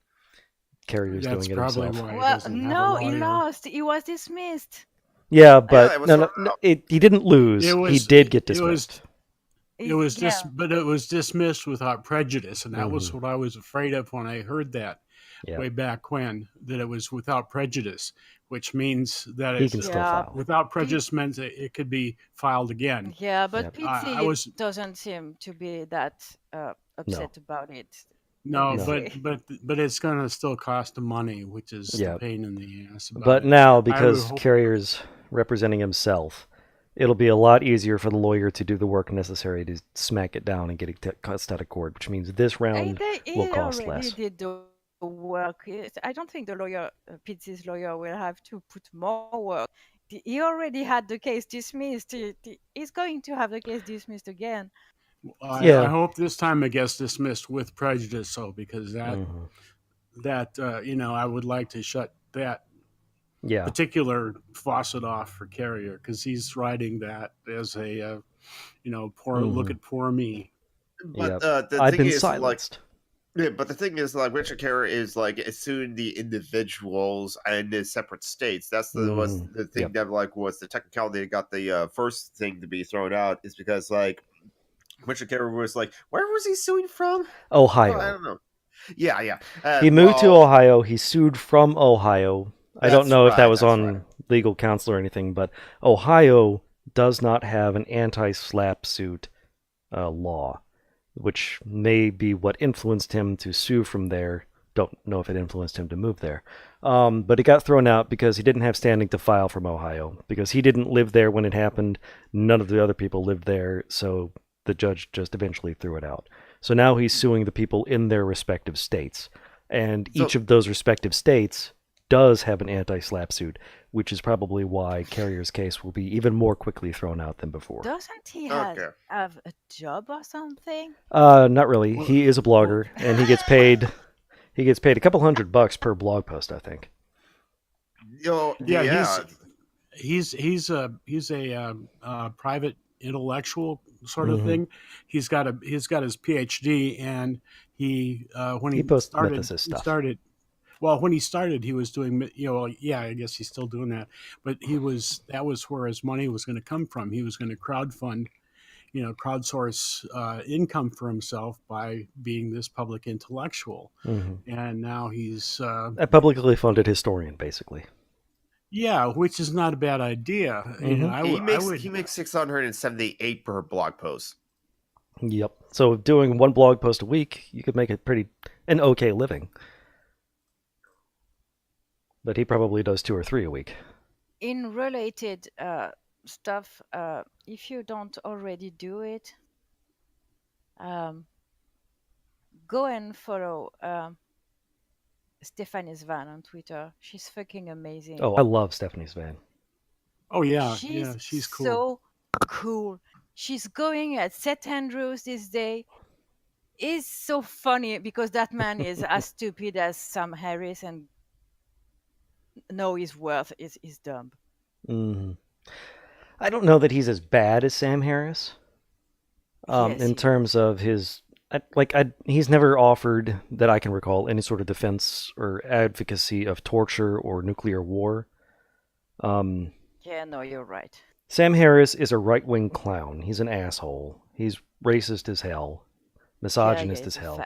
Carrier's That's doing it probably himself. why. He Well, doesn't have a no, he lawyer. lost. He was dismissed. Yeah, but it was no, thrown out. he didn't lose. It he was- did get it was- dismissed. It was Yeah. but it was dismissed without prejudice, and that was Mhm. what I was afraid of when I heard that Yeah. way back when, that it was without prejudice, which means that He it's can still Yeah. file. without prejudice meant that it could be filed again. Yeah, but Yep. Pizzi I was- doesn't seem to be that upset about it. No, Obviously. but it's going to still cost him money, which is Yeah. the pain in the ass. About But it. now, because hope- Carrier's representing himself, it'll be a lot easier for the lawyer to do the work necessary to smack it down and get it cussed out of court, which means this round will cost already less. did the work. I don't think the lawyer, Pizzi's lawyer, will have to put more work. He already had the case dismissed. He's going to have the case dismissed again. Yeah. I hope this time it gets dismissed with prejudice, though, because Mhm. I would like to shut that Yeah. particular faucet off for Carrier, because he's writing that as a poor look Mhm. at poor me. But Yep. the I've thing been is, like, silenced. yeah, but the thing is, like, Richard Carrier is like suing the individuals and the separate states. That's was the thing Yep. that like was the technicality that got the first thing to be thrown out is because like Richard Carrier was like, where was he suing from? Ohio. Oh, I don't know. Yeah. He moved to well, Ohio. He sued from Ohio. I don't That's know if that right, was that's on right. legal counsel or anything, but Ohio does not have an anti-slap suit law, which may be what influenced him to sue from there. Don't know if it influenced him to move there. But it got thrown out because he didn't have standing to file from Ohio, because he didn't live there when it happened. None of the other people lived there, so the judge just eventually threw it out. So now he's suing the people in their respective states. And each of those respective states does have an anti-slap suit, which is probably why Carrier's case will be even more quickly thrown out than before. Doesn't he Okay. have a job or something? Not really. He is a blogger, and he gets paid. He gets paid a couple $100 per blog post, I think. He's a private intellectual sort of thing. He's got his PhD, and when he posts started, mythicist stuff. When he started, he was doing, I guess he's still doing that, but that was where his money was going to come from. He was going to crowdsource income for himself by being this public intellectual. And now he's a publicly funded historian, basically. Yeah, which is not a bad idea. He makes $678 per blog post. Yep. So doing one blog post a week, you could make an okay living. But he probably does 2 or 3 a week. In related stuff, if you don't already do it, go and follow Stephanie Svan on Twitter. She's fucking amazing. Oh, I love Stephanie Svan. Oh yeah, she's cool. So cool. She's going at St. Andrews this day. It's so funny because that man is as stupid as Sam Harris, and know his worth is dumb. I don't know that he's as bad as Sam Harris. In terms of his, he's never offered, that I can recall, any sort of defense or advocacy of torture or nuclear war. Yeah, no, you're right. Sam Harris is a right-wing clown. He's an asshole. He's racist as hell, misogynist as hell.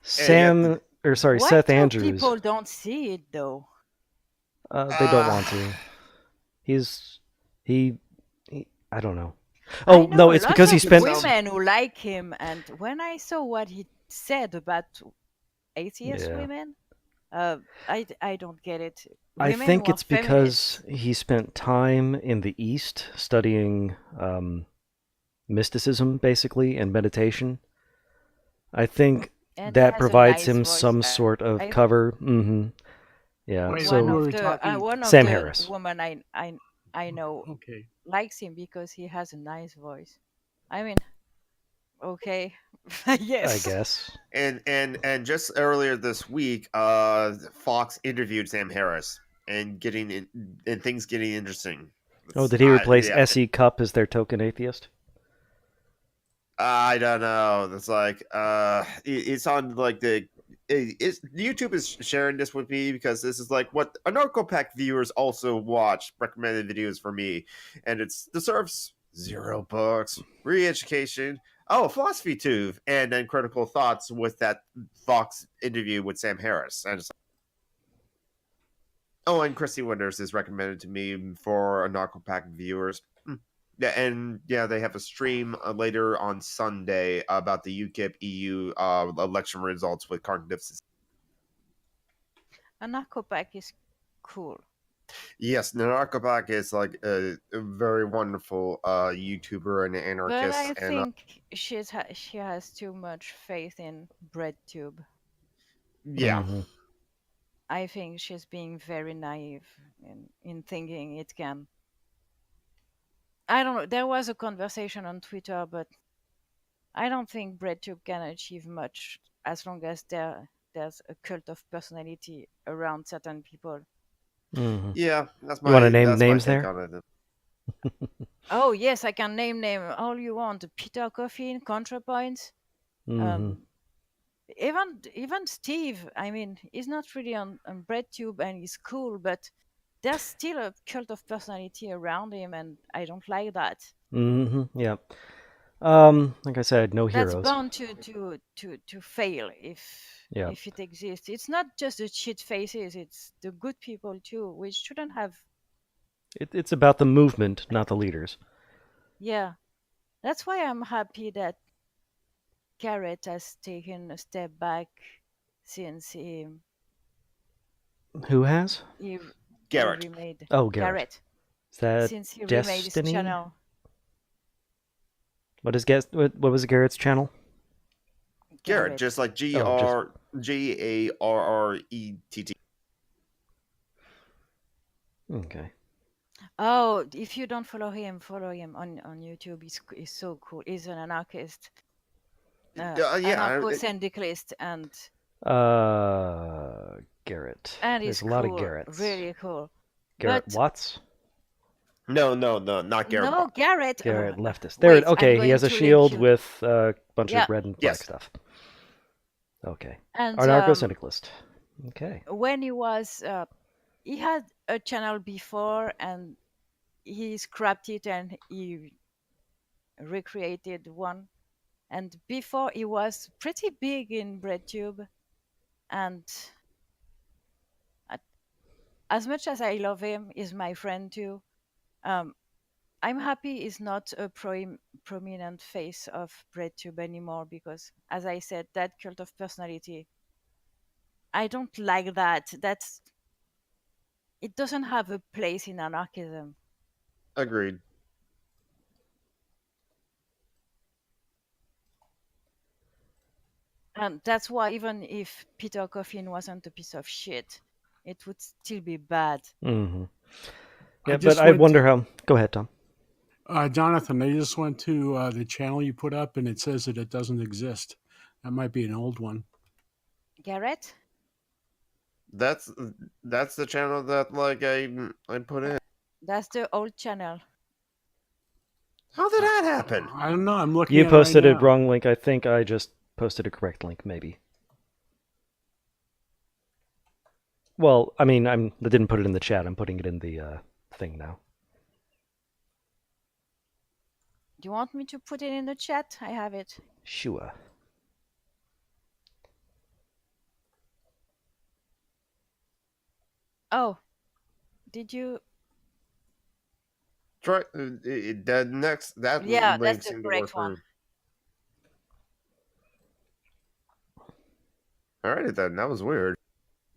Seth Andrews. People don't see it though. They don't want to. I don't know. It's because he spent. Women who like him, and when I saw what he said about atheist women, I don't get it. I think it's because he spent time in the East studying mysticism, basically, and meditation. I think that provides him some sort of cover. Yeah. Wait, one of Sam the Harris. Woman I know likes him because he has a nice voice. I mean, okay, yes, I guess. And just earlier this week, Fox interviewed Sam Harris, and things getting interesting. Did he replace S.E. Cupp as their token atheist? I don't know. It's like it's on like YouTube is sharing this with me because this is like what Anarcho-Pack viewers also watch recommended videos for me, and it deserves 0 books, re-education, philosophy tube, and then critical thoughts with that Fox interview with Sam Harris. And Christy Winters is recommended to me for Anarcho-Pack viewers. Yeah, and they have a stream later on Sunday about the UKIP EU election results with cognitive. Anarcho-Pack is cool. Yes, Anarcho-Pack is like a very wonderful YouTuber and anarchist. But I think she has too much faith in BreadTube. Yeah. I think she's being very naive in thinking it can. I don't know. There was a conversation on Twitter, but I don't think BreadTube can achieve much as long as there's a cult of personality around certain people. Yeah, that's my. You want to name names there? Oh yes, I can name all you want. Peter Coffin, ContraPoints. Even Steve. I mean, he's not really on BreadTube, and he's cool, but there's still a cult of personality around him, and I don't like that. Yeah. Like I said, no heroes. That's bound to fail if it exists. It's not just the shit faces; it's the good people too, which shouldn't have. It's about the movement, not the leaders. Yeah, that's why I'm happy that Garret has taken a step back since Who has? he Garrett. remade Oh, Garret. Garret Is that since he remade his Destiny? channel. What was Garrett's channel? Garrett, just like just- Garrett. Okay. Oh, if you don't follow him on YouTube. He's so cool. He's an anarchist, anarcho-syndicalist, and Garrett. he's There's a lot of cool, Garretts. really cool. Garrett But Watts? No, not Garrett. no, Garret. Garrett leftist. There. Wait, I'm Okay, he going has a to link shield you. with a bunch Yeah. of red and black Yes. stuff. Okay. And Anarcho-syndicalist. Okay. when he was, he had a channel before, and he scrapped it and he recreated one. And before he was pretty big in BreadTube, and as much as I love him, he's my friend too. I'm happy he's not a prominent face of BreadTube anymore because, as I said, that cult of personality, I don't like that. It doesn't have a place in anarchism. Agreed. And that's why even if Peter Coffin wasn't a piece of shit, it would still be bad. Mm-hmm. I Yeah, just but I went wonder how... Go ahead, Tom. Jonathan, I just went to the channel you put up, and it says that it doesn't exist. That might be an old one. Garret? That's the channel that like I put in. That's the old channel. How did that happen? I don't know. I'm looking. You at posted it a right now. wrong link. I think I just posted a correct link, maybe. Well, I mean, I didn't put it in the chat. I'm putting it in the thing now. Do you want me to put it in the chat? I have it. Sure. Oh, did you? Try that next. That Yeah, link that's the seemed to correct work for one. me. Alrighty then, that was weird.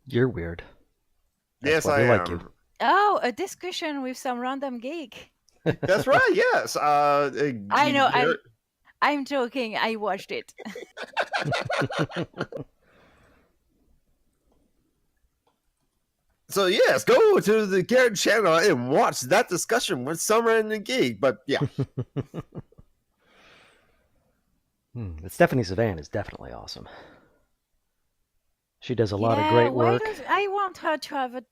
You're weird. Yes, why I we am. like you. Oh, a discussion with some random geek. That's right. Yes. I know. I'm joking. I watched it. So yes, go to the Garrett channel and watch that discussion with Summer and the Geek. But yeah, But Stephanie Savan is definitely awesome. She does a lot of great work. I want her to have a.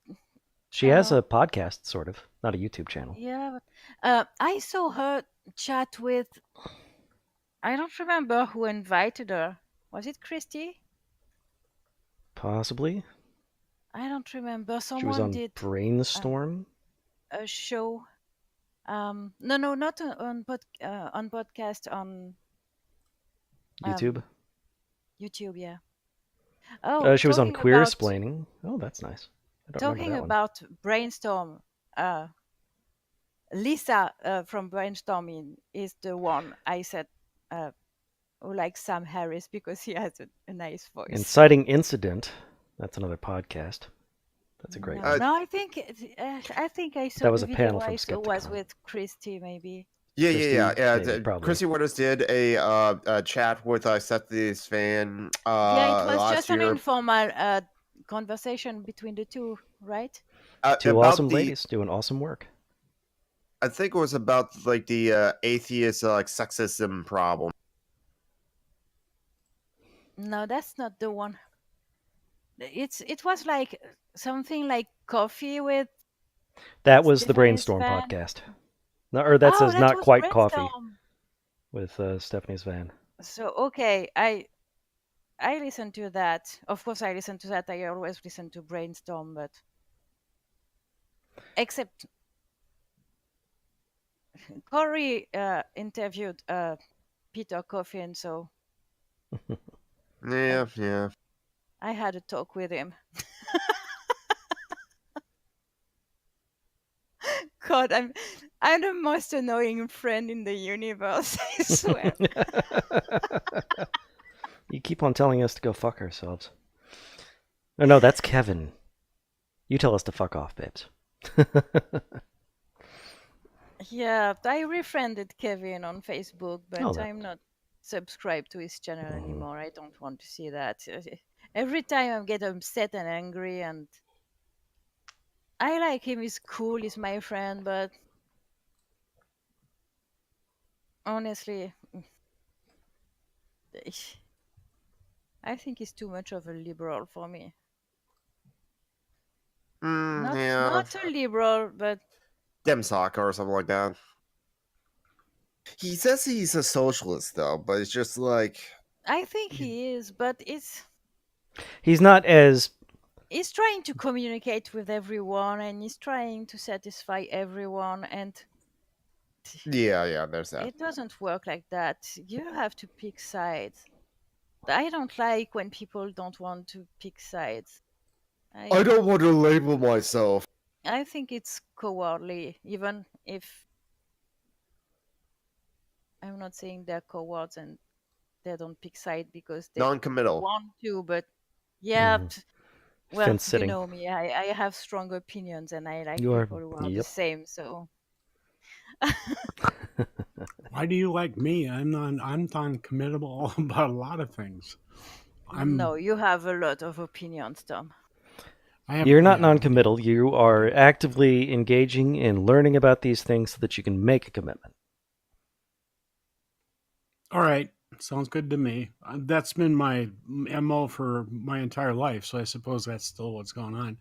She has a podcast, sort of, not a YouTube channel. Yeah, I saw her chat with. I don't remember who invited her. Was it Christy? Possibly. I don't remember. She was on Someone did Brainstorm. a show. No, not on podcast on YouTube. YouTube. Yeah. Oh, She was on talking Queer about- Explaining. Oh, that's nice. I don't Talking remember that one. about Brainstorm, Lisa from Brainstorming is the one I said who likes Sam Harris because he has a nice voice. Inciting Incident. That's another podcast. That's a great No, one. no, I think I saw That was the a video panel from I saw was Skepticon. with Christy maybe. yeah. maybe, probably. Chrissy Waters did a chat with Seth's fan. Yeah, it was last just year. an informal conversation between the two, right? Two about awesome the- ladies doing awesome work. I think it was about like the atheist like sexism problem. No, that's not the one. It was like something like coffee with. That was the Stephanie's Brainstorm fan. podcast. No, or that says that not was quite coffee Brainstorm. with Stephanie's van. So okay, I listened to that. Of course, I listen to that. I always listen to Brainstorm, but except Corey interviewed Peter Coffin, so Yeah. I had a talk with him. God, I'm the most annoying friend in the universe, I swear. You keep on telling us to go fuck ourselves. No, that's Kevin. You tell us to fuck off, babes. Yeah, I refriended Kevin on Facebook, but that- I'm not subscribed to his channel Mhm. anymore. I don't want to see that. Every time I get upset and angry, and I like him, he's cool, he's my friend, but honestly, I think he's too much of a liberal for me. Yeah, Not a liberal, but Dem soccer or something like that. He says he's a socialist, though, but it's just like I think he is. But He's not as he's trying to communicate with everyone, and he's trying to satisfy everyone, and yeah, there's that. it doesn't work like that. You have to pick sides. I don't like when people don't want to pick sides. I don't want to label myself. I think it's cowardly, even if I'm not saying they're cowards and they don't pick side because they Non-committal. want to, but yeah, well, fence you sitting. know me, I have strong opinions and I like You are- people who are the yep. same, so Why do you like me? I'm non-committable about a lot of things. no, you have a lot of opinions, Tom. You're not non-committal. You are actively engaging in learning about these things so that you can make a commitment. All right, sounds good to me. That's been my MO for my entire life, so I suppose that's still what's going on.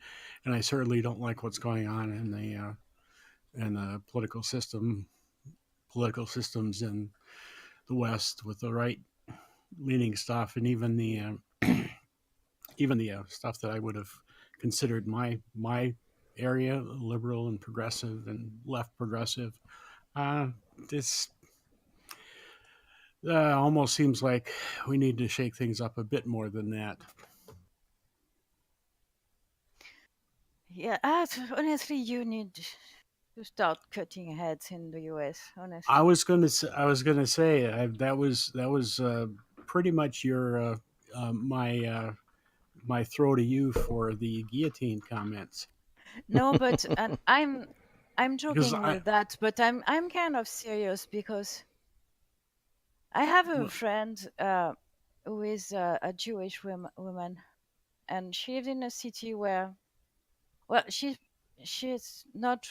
And I certainly don't like what's going on in the political systems in the West with the right-leaning stuff, and even the stuff that I would have considered my area, liberal and progressive and left progressive. This almost seems like we need to shake things up a bit more than that. Yeah, honestly, you need to start cutting heads in the US. Honestly, I was gonna say that was pretty much your my throw to you for the guillotine comments. no, but and I'm Because joking with that, but I'm kind of serious because I have a friend who is a Jewish woman, and she lives in a city where, well, she's not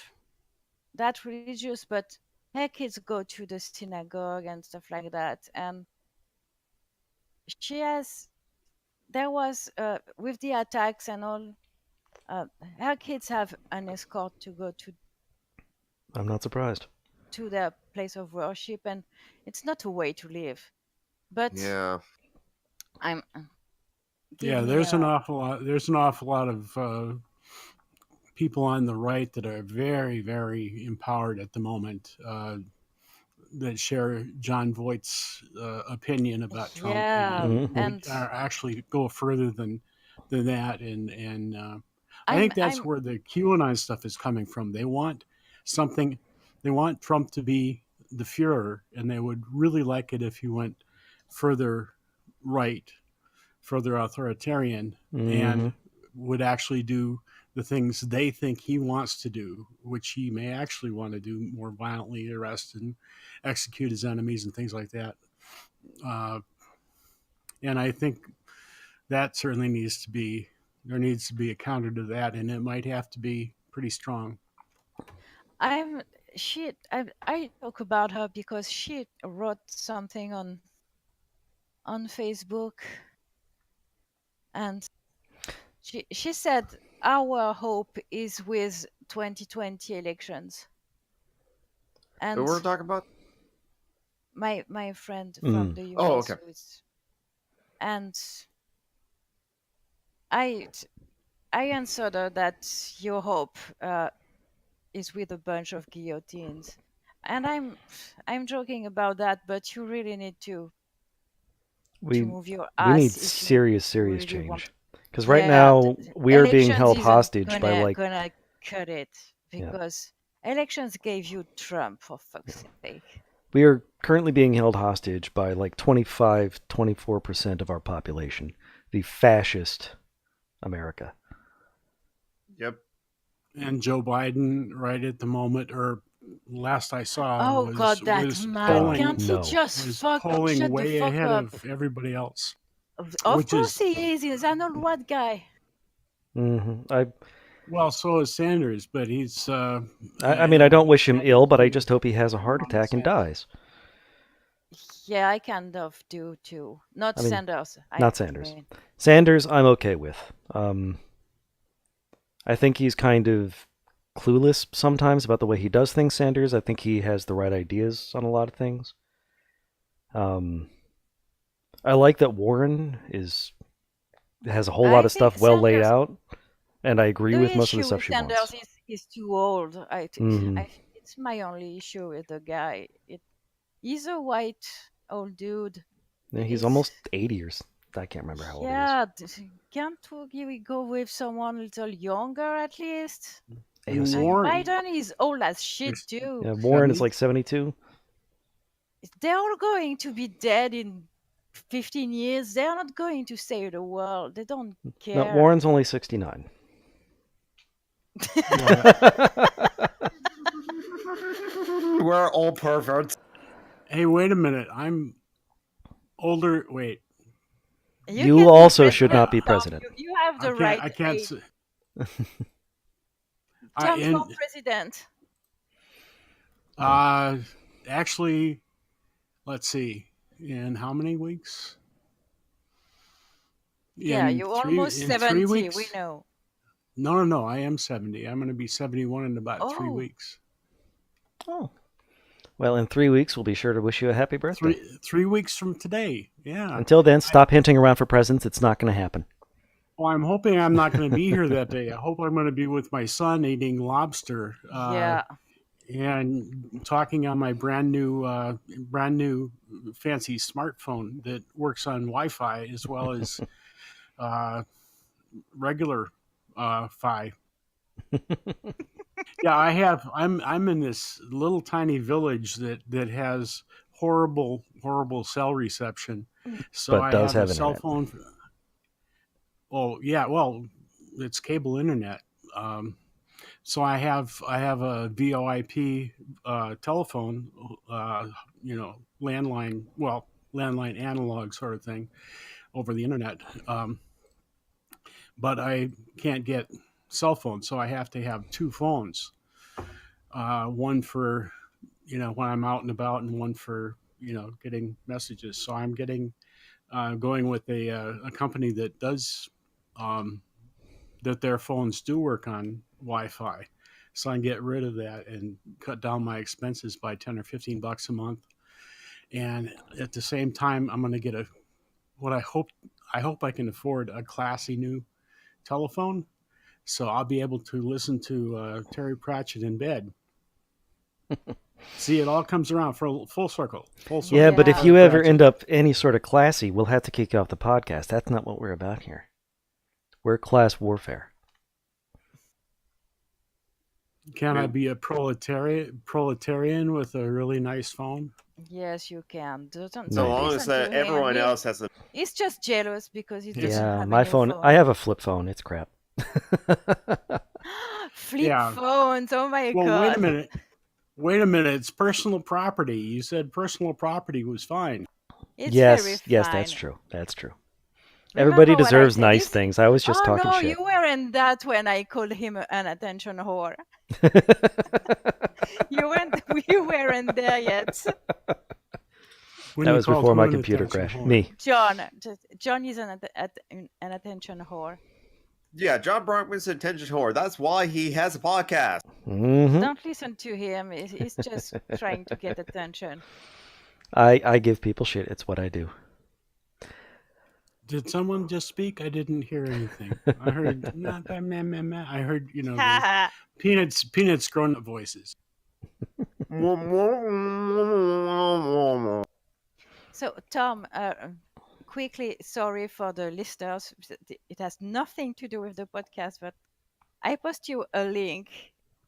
that religious, but her kids go to the synagogue and stuff like that, and there was with the attacks and all, her kids have an escort to go I'm not surprised. to their place of worship, and it's not a way to live. But Yeah. I'm yeah, there's an awful lot of people on the right that are very, very empowered at the moment that share John Voight's opinion about Trump, yeah, and actually go further than that. And I think that's where the QAnon stuff is coming from. They want something. They want Trump to be the Führer, and they would really like it if he went further right, further authoritarian, and would actually do the things they think he wants to do, which he may actually want to do more violently, arrest and execute his enemies and things like that. And I think that certainly there needs to be a counter to that, and it might have to be pretty strong. I talk about her because she wrote something on Facebook, and she said our hope is with 2020 elections. And Who we're talking about? My friend from the US. Oh, okay. And I answered her that your hope is with a bunch of guillotines, and I'm joking about that, but you really need to move your ass. We need serious really change. Because right now we are being held hostage by gonna cut it because Elections gave you Trump, for fuck's sake. We are currently being held hostage by like 24% of our population. The fascist America. Yep. And Joe Biden, right at the moment, or last I saw, Oh God, that was man! polling Can't he no. just was fuck polling shut the way fuck ahead up? of everybody else. Of which course is- he is. He's an old white guy. Well, so is Sanders, but he's. I mean, I don't wish him ill, but I just hope he has a heart attack and dies. Yeah, I kind of do too. Not I mean, Sanders. not Sanders. Sanders, I'm okay with. I think he's kind of clueless sometimes about the way he does things, Sanders. I think he has the right ideas on a lot of things. I like that Warren has a whole lot of stuff well laid out, and I agree with most of the stuff she Sanders wants. is too old. Mhm. It's my only issue with the guy. He's a white old dude. Yeah, he's almost 80 or I can't remember how old he is. Yeah, can't we go with someone a little younger at least? AOC. Warren, Biden is old as shit too. Yeah, Warren is like 72. They're all going to be dead in 15 years. They're not going to save the world. They don't care. No, Warren's only 69. We're all perverts. Hey, wait a minute. I'm older. Wait. You also should not be president. You have the right. I can't. Age. Trump for president. Actually, let's see. In how many weeks? Yeah, you're almost 70. We know. No. I am 70. I'm going to be 71 in about 3 weeks. Oh. Well, in 3 weeks, we'll be sure to wish you a happy birthday. 3 weeks from today. Yeah. Until then, stop hinting around for presents. It's not going to happen. Well, I'm hoping I'm not going to be here that day. I hope I'm going to be with my son eating lobster. Yeah. And talking on my brand new fancy smartphone that works on Wi-Fi as well as regular Fi. Yeah, I'm in this little tiny village that has horrible cell reception. So but I does have a have cell internet. phone. Oh yeah, well, it's cable internet. So I have a VoIP telephone, landline analog sort of thing over the internet. But I can't get cell phones, so I have to have two phones. One for, when I'm out and about, and one for, getting messages. So I'm going with a company that does, that their phones do work on Wi-Fi. So I can get rid of that and cut down my expenses by $10 or $15 a month. And at the same time, I'm going to get I hope I can afford a classy new telephone. So I'll be able to listen to Terry Pratchett in bed. See, it all comes around for full circle. Yeah, but if you ever end up any sort of classy, we'll have to kick you off the podcast. That's not what we're about here. We're class warfare. Can I be a proletarian with a really nice phone? Yes, you can. So long as everyone else has a... He's just jealous because he doesn't have my a phone. I have a flip phone. It's crap. Flip phones. Oh my God. Well, wait a minute. It's personal property. You said personal property was fine. It's yes, that's true. That's true. Everybody deserves nice things. I was just talking shit. You weren't that when I called him an attention whore. You weren't there yet. That was before my computer crashed. Me. John is an attention whore. Yeah, John Brockman's an attention whore. That's why he has a podcast. Mm-hmm. Don't listen to him. He's just trying to get attention. I give people shit. It's what I do. Did someone just speak? I didn't hear anything. I heard I heard, Peanuts grown-up voices. So, Tom, quickly, sorry for the listeners. It has nothing to do with the podcast, but I post you a link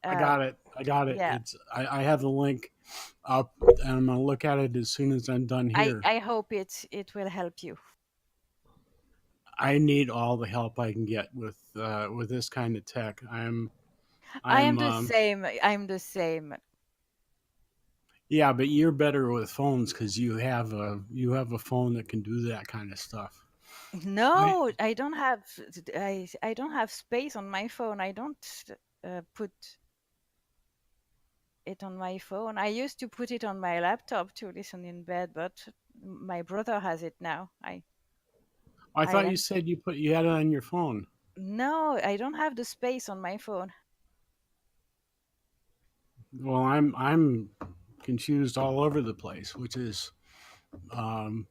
I got it. I got it. Yeah, I have the link up, and I'm gonna look at it as soon as I'm done here. I hope it will help you. I need all the help I can get with this kind of tech. I I'm am the same. I'm the same. yeah, but you're better with phones because you have a phone that can do that kind of stuff. No, I don't have. I don't have space on my phone. I don't put it on my phone. I used to put it on my laptop to listen in bed, but my brother has it now. I I thought you am said you had it on your phone. No, I don't have the space on my phone. Well, I'm confused all over the place, which is um,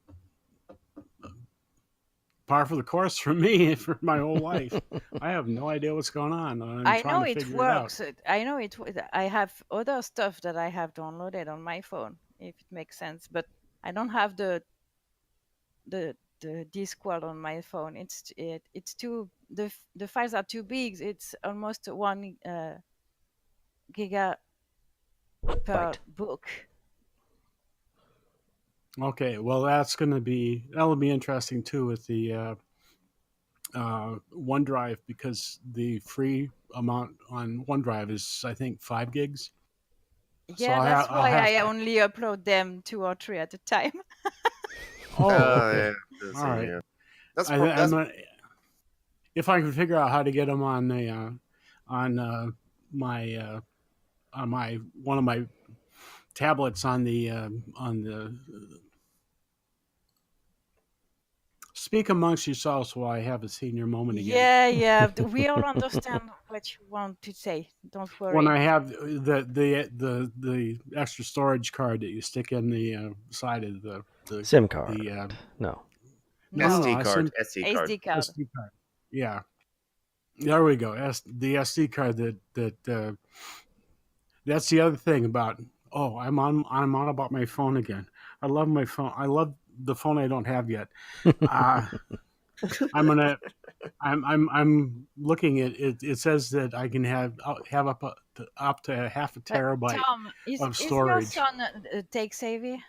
par for the course for me for my whole life. I have no idea what's going on. I'm I trying know to it figure it out. works. I know it. I have other stuff that I have downloaded on my phone, if it makes sense. But I don't have the Discord on my phone. It's too the files are too big. It's almost 1 giga per Byte. book. Okay, well that'll be interesting too with the OneDrive because the free amount on OneDrive is I think 5 gigs. So Yeah, that's I'll why have I to. only upload them 2 or 3 at a time. Oh, okay, Yeah, all right. yeah. That's I'm that's gonna, if I can figure out how to get them on the on my on my one of my tablets on the speak amongst yourselves while I have a senior moment again. Yeah. We all understand what you want to say. Don't When worry. I have the extra storage card that you stick in the side of SIM card. the No. no, No, SD I card, sim SD card. SD card. SD card. Yeah, there we go. The SD card that's the other thing about. Oh, I'm on about my phone again. I love my phone. I love the phone I don't have yet. Uh, I'm gonna. I'm looking at it. It says that I can have up to half a But terabyte Tom, of is your storage. son tech savvy?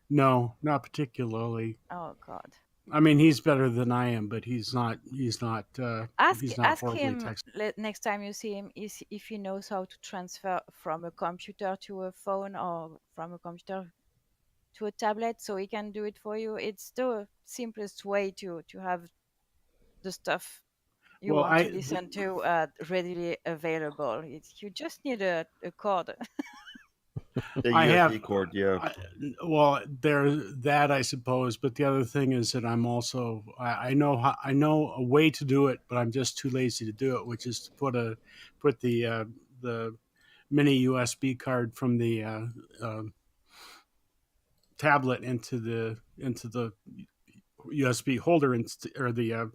No, not particularly. Oh God. I mean, he's better than I am, but he's not. He's not Ask horribly him tech. next time you see him is if he knows how to transfer from a computer to a phone or from a computer to a tablet, so he can do it for you. It's the simplest way to have the stuff you Well, want to listen to readily available. You just need a cord. The I USB have. cord, yeah. I, well, there's that I suppose, but the other thing is that I'm also I know a way to do it, but I'm just too lazy to do it, which is to put the mini USB card from the tablet into the USB holder or the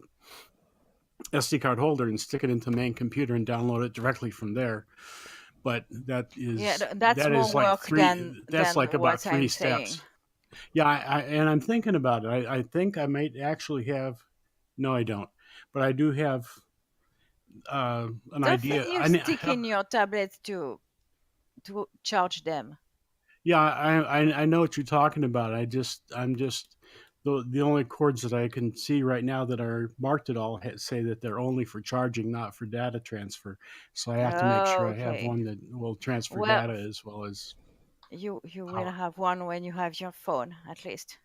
SD card holder and stick it into the main computer and download it directly from there. But Yeah, that's more like work that's than like about what I'm 3 steps. saying. Yeah, and I'm thinking about it. I think I might actually have. No, I don't. But I do have an The thing idea. you stick in your tablet to charge them. Yeah, I know what you're talking about. I'm just the only cords that I can see right now that are marked at all say that they're only for charging, not for data transfer. So I have to make sure I have Okay. one that will transfer Well, data as well as you will power. have one when you have your phone, at least.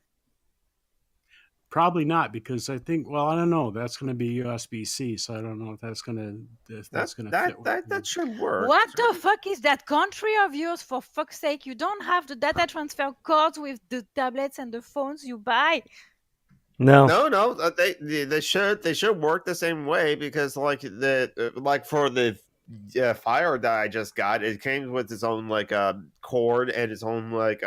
Probably not because I think I don't know. That's going to be USB-C, so I don't know if that's going to fit. That should work. What the fuck is that country of yours? For fuck's sake, you don't have the data transfer cords with the tablets and the phones you buy. No. No, they should work the same way because like for the Fire that I just got, it came with its own like cord and its own like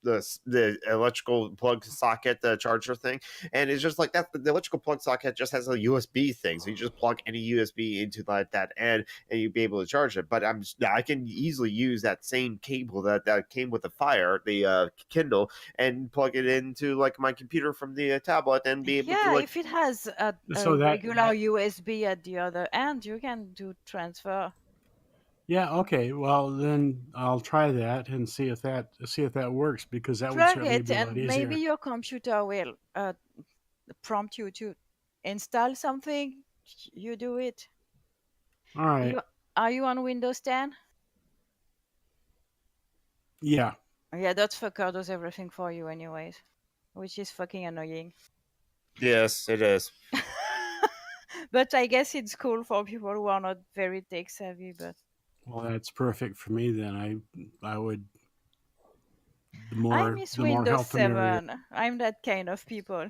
the electrical plug socket, the charger thing, and it's just like that. The electrical plug socket just has a USB thing, so you just plug any USB into like that and you'd be able to charge it. But I can easily use that same cable that came with the Fire, the Kindle, and plug it into like my computer from the tablet and be able to like. If it has a So regular USB at the other end, you can do transfer. Yeah. Okay. Well, then I'll try that and see if that works, because that would Plug certainly it, be a lot and maybe easier. your computer will prompt you to install something. You do it. All right. You Are you on Windows 10? Yeah. Yeah, that fucker does everything for you, anyways, which is fucking annoying. Yes, it is. But I guess it's cool for people who are not very tech savvy. But Well, that's perfect for me then. I would the I more miss the more Windows help the merrier. 7. I'm that kind of people.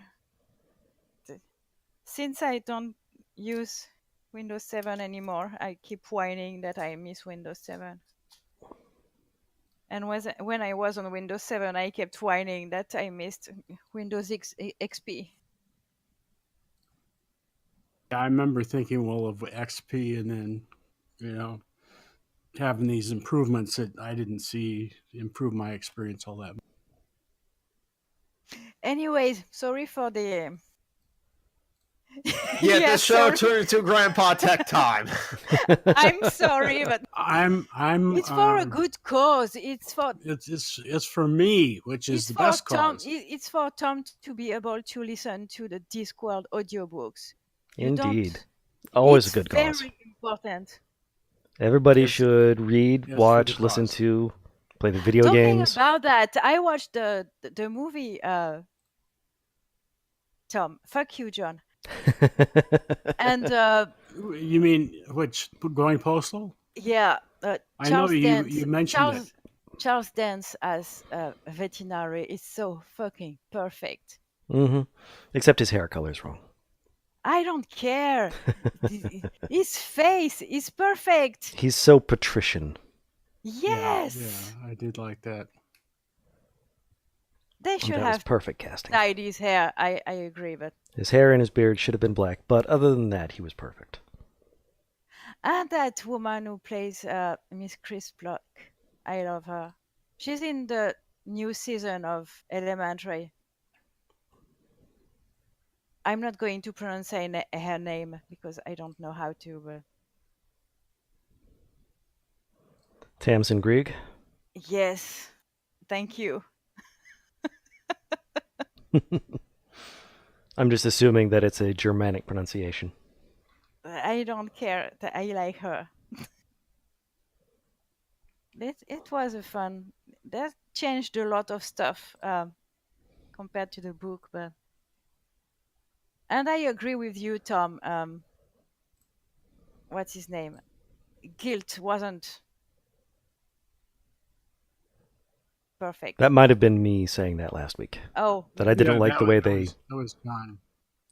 Since I don't use Windows 7 anymore, I keep whining that I miss Windows 7. And when I was on Windows 7, I kept whining that I missed Windows XP. I remember thinking, well, of XP, and then you know having these improvements that I didn't see improve my experience all that. Anyways, sorry for the. Yeah, Yeah, this show sorry. turned into Grandpa Tech time. I'm sorry, but I'm it's for a good cause. it's for me, which is It's the for best Tom. cause. It's for Tom to be able to listen to the Discworld audiobooks. You Indeed. don't. Always a It's good cause. very important. Everybody It's- should read, it's for watch, the listen cause. to, play the video Talking games. about that, I watched the movie. Tom, fuck you, John. And You mean which Going Postal? yeah, I know Charles you Dance. you mentioned it. Charles Dance as a veterinary is so fucking perfect. hmm Except his hair color's wrong. I don't care. His face is perfect. He's so patrician. Yes. Yeah, I did like that. They should That was have perfect casting. dyed his hair. I agree, but His hair and his beard should have been black, but other than that, he was perfect. and that woman who plays Miss Chris Block, I love her. She's in the new season of Elementary. I'm not going to pronounce her name because I don't know how to. But Tamsin Grieg. yes, thank you. I'm just assuming that it's a Germanic pronunciation. I don't care. I like her. It was a fun. That changed a lot of stuff compared to the book, but. And I agree with you, Tom. What's his name? Guilt wasn't perfect. That might have been me saying that last week. Oh, That I didn't Yeah, like the way that was John.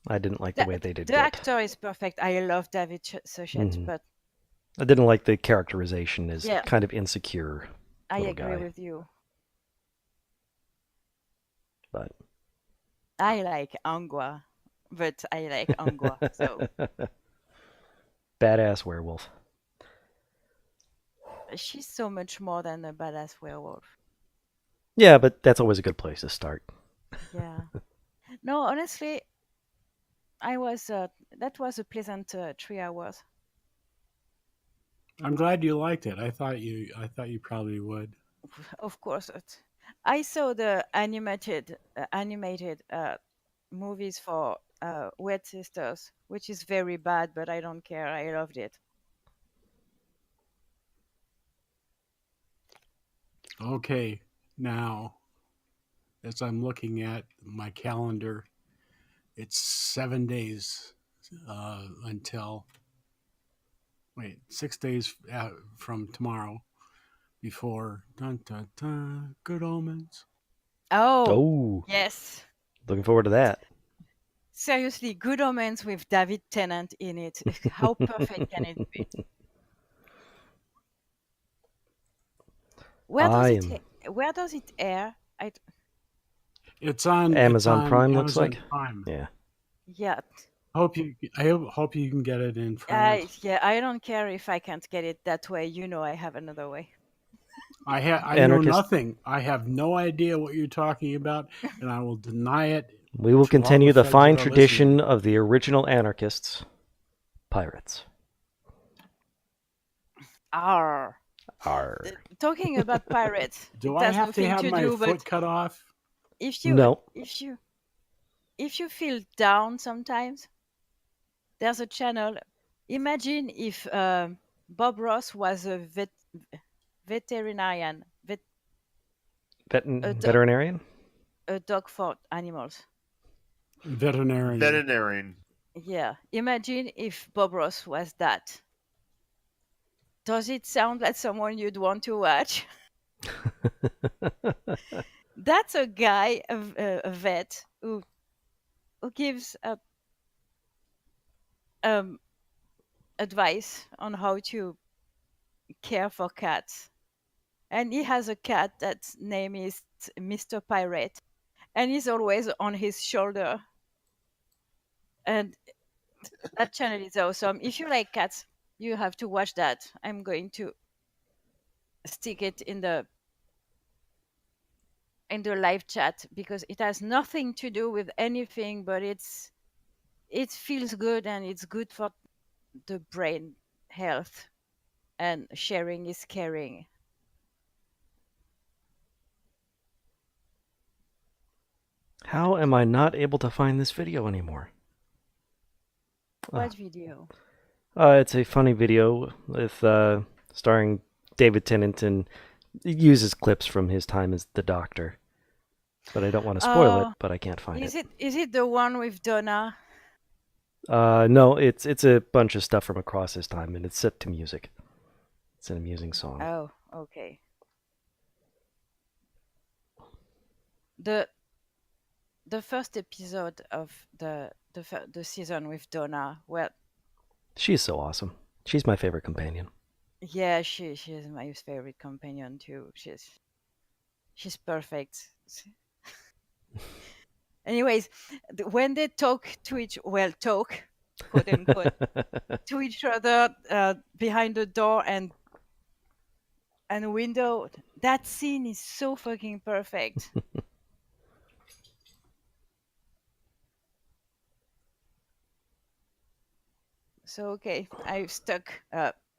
I didn't like the way they did the Guilt. actor is perfect. I love David Suchet, Mhm. but I didn't like the characterization as Yeah. kind of insecure. I Little agree guy. with you. But I like Angua, but I like Angua. So badass werewolf. she's so much more than a badass werewolf. Yeah, but that's always a good place to start. Yeah. No, honestly, I was. That was a pleasant 3 hours. I'm glad you liked it. I thought you probably would. Of course, I saw the animated movies for Wet Sisters, which is very bad, but I don't care. I loved it. Okay, now as I'm looking at my calendar, it's 7 days until 6 days from tomorrow before Good Omens. Oh, Yes. looking forward to that. Seriously, Good Omens with David Tennant in it. How perfect can it be? Where does it air? It's on Amazon Prime, Amazon looks like. Prime. Yeah. Yeah. I hope you can get it in France. Yeah, I don't care if I can't get it that way. You know I have another way. I know Anarchist- nothing. I have no idea what you're talking about, and I will deny it. We will to all continue the feds fine that are tradition listening. of the original anarchists, pirates. R. R. Talking about pirates, Do it I has have to nothing have to my do. But foot cut off? if you No. if you if you feel down sometimes, there's a channel. Imagine if Bob Ross was a veterinarian, a, do- Veterinarian? a dog for animals. Veterinarian. Veterinarian. Yeah, imagine if Bob Ross was that. Does it sound like someone you'd want to watch? That's a guy, a vet, who gives um, advice on how to care for cats. And he has a cat that's name is Mr. Pirate, and he's always on his shoulder. And that channel is awesome. If you like cats, you have to watch that. I'm going to stick it in the live chat because it has nothing to do with anything, but it feels good and it's good for the brain health, and sharing is caring. How am I not able to find this video anymore? What video? It's a funny video with starring David Tennant, and it uses clips from his time as the Doctor. But I don't want to spoil it, but I can't find it. Is it the one with Donna? No, it's a bunch of stuff from across his time, and it's set to music. It's an amusing song. Oh, okay. The first episode of the season with Donna, well, She's so awesome. She's my favorite companion. yeah, she's my favorite companion too. She's perfect. Anyways, when they talk to talk, quote unquote, to each other behind the door and window, that scene is so fucking perfect. So okay, I've stuck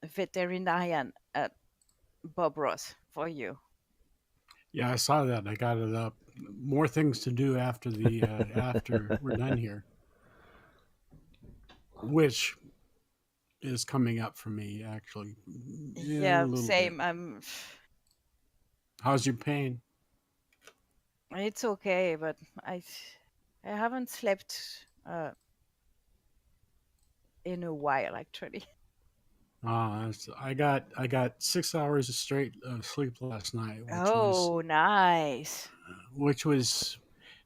veterinarian Bob Ross for you. Yeah, I saw that. I got it up. More things to do after the after we're done here, which is coming up for me actually. Yeah, A little same. bit. How's your pain? It's okay, but I haven't slept in a while actually. I got 6 hours of straight sleep last night, Oh, nice. which was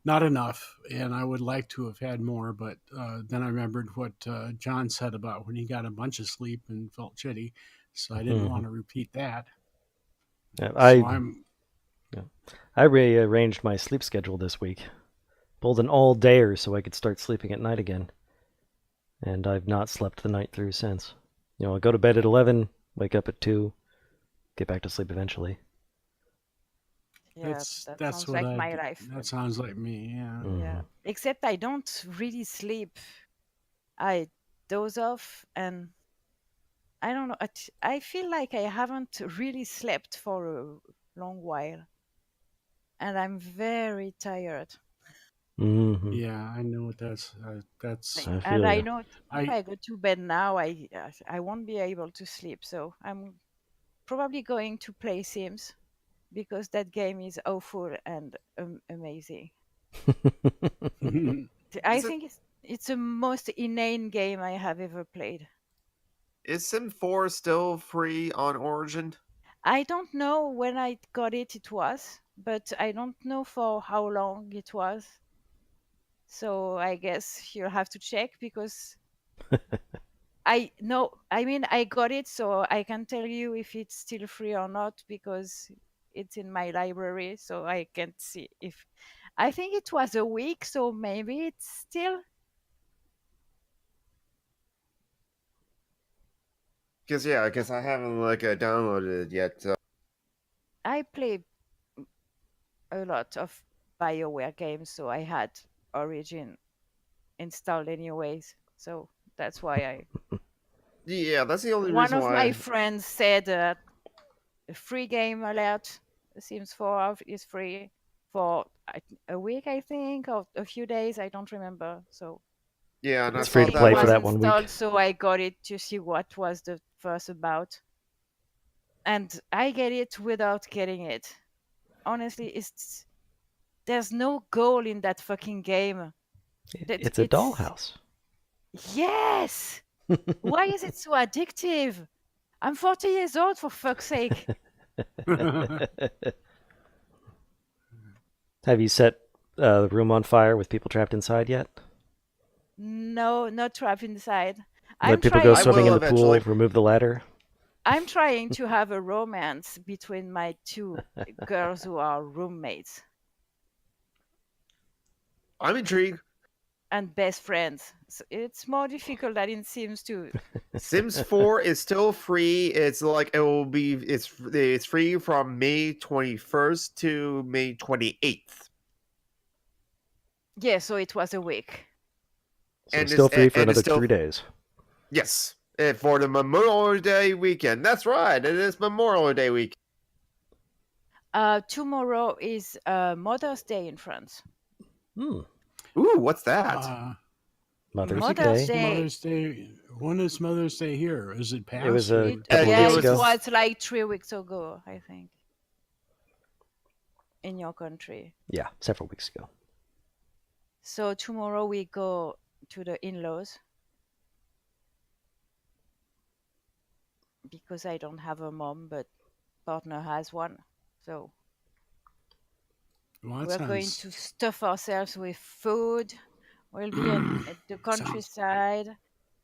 not enough, and I would like to have had more. But then I remembered what John said about when he got a bunch of sleep and felt shitty, so I didn't want to repeat that. Yeah, I I rearranged my sleep schedule this week. Pulled an all-dayer so I could start sleeping at night again. And I've not slept the night through since. I go to bed at 11, wake up at 2, get back to sleep eventually. Yeah, that sounds like my life. That sounds like me, yeah. Yeah. Except I don't really sleep. I doze off, and I don't know. I feel like I haven't really slept for a long while, and I'm very tired. Mm-hmm. Yeah, I know what that's. And I you. know if I go to bed now, I won't be able to sleep. So I'm probably going to play Sims because that game is awful and amazing. I think it's the most inane game I have ever played. Is Sim 4 still free on Origin? I don't know when I got it, it was, but I don't know for how long it was. So I guess you'll have to check because I mean, I got it, so I can tell you if it's still free or not because it's in my library, so I can't see if. I think it was a week, so maybe it's still. Because I haven't downloaded it yet. I play a lot of BioWare games, so I had Origin installed anyways. So that's why Yeah, that's the only One reason of why. my friends said a free game alert. Sims 4 is free for a week, I think, or a few days. I don't remember. So Yeah, and I It's the free saw to thing play that for was that 1 week. installed, so I got it to see what was the fuss about. And I get it without getting it. Honestly, there's no goal in that fucking game. It's a dollhouse. Yes. Why is it so addictive? I'm 40 years old, for fuck's sake. Have you set the room on fire with people trapped inside yet? No, not trapped inside. When I'm people go trying. I swimming in will the pool, eventually. remove the ladder. I'm trying to have a romance between my two girls who are roommates I'm intrigued. and best friends. So it's more difficult than it seems to. Sims 4 is still free. It's like it will be. It's free from May 21st to May 28th. Yeah, so it was a week. So And still it's- free for and it's another still- 3 days. Yes, for the Memorial Day weekend. That's right. It is Memorial Day week. Tomorrow is Mother's Day in France. Hmm. Ooh, what's that? Mother's Mother's Day. Day. Mother's Day. When is Mother's Day here? Is it past? It was a or- couple of Yeah, weeks it ago. was like 3 weeks ago, I think, in your country. Yeah, several weeks ago. So tomorrow we go to the in-laws because I don't have a mom, but partner has one. So Well, that we're going sounds- to stuff ourselves with food. We'll be at the countryside.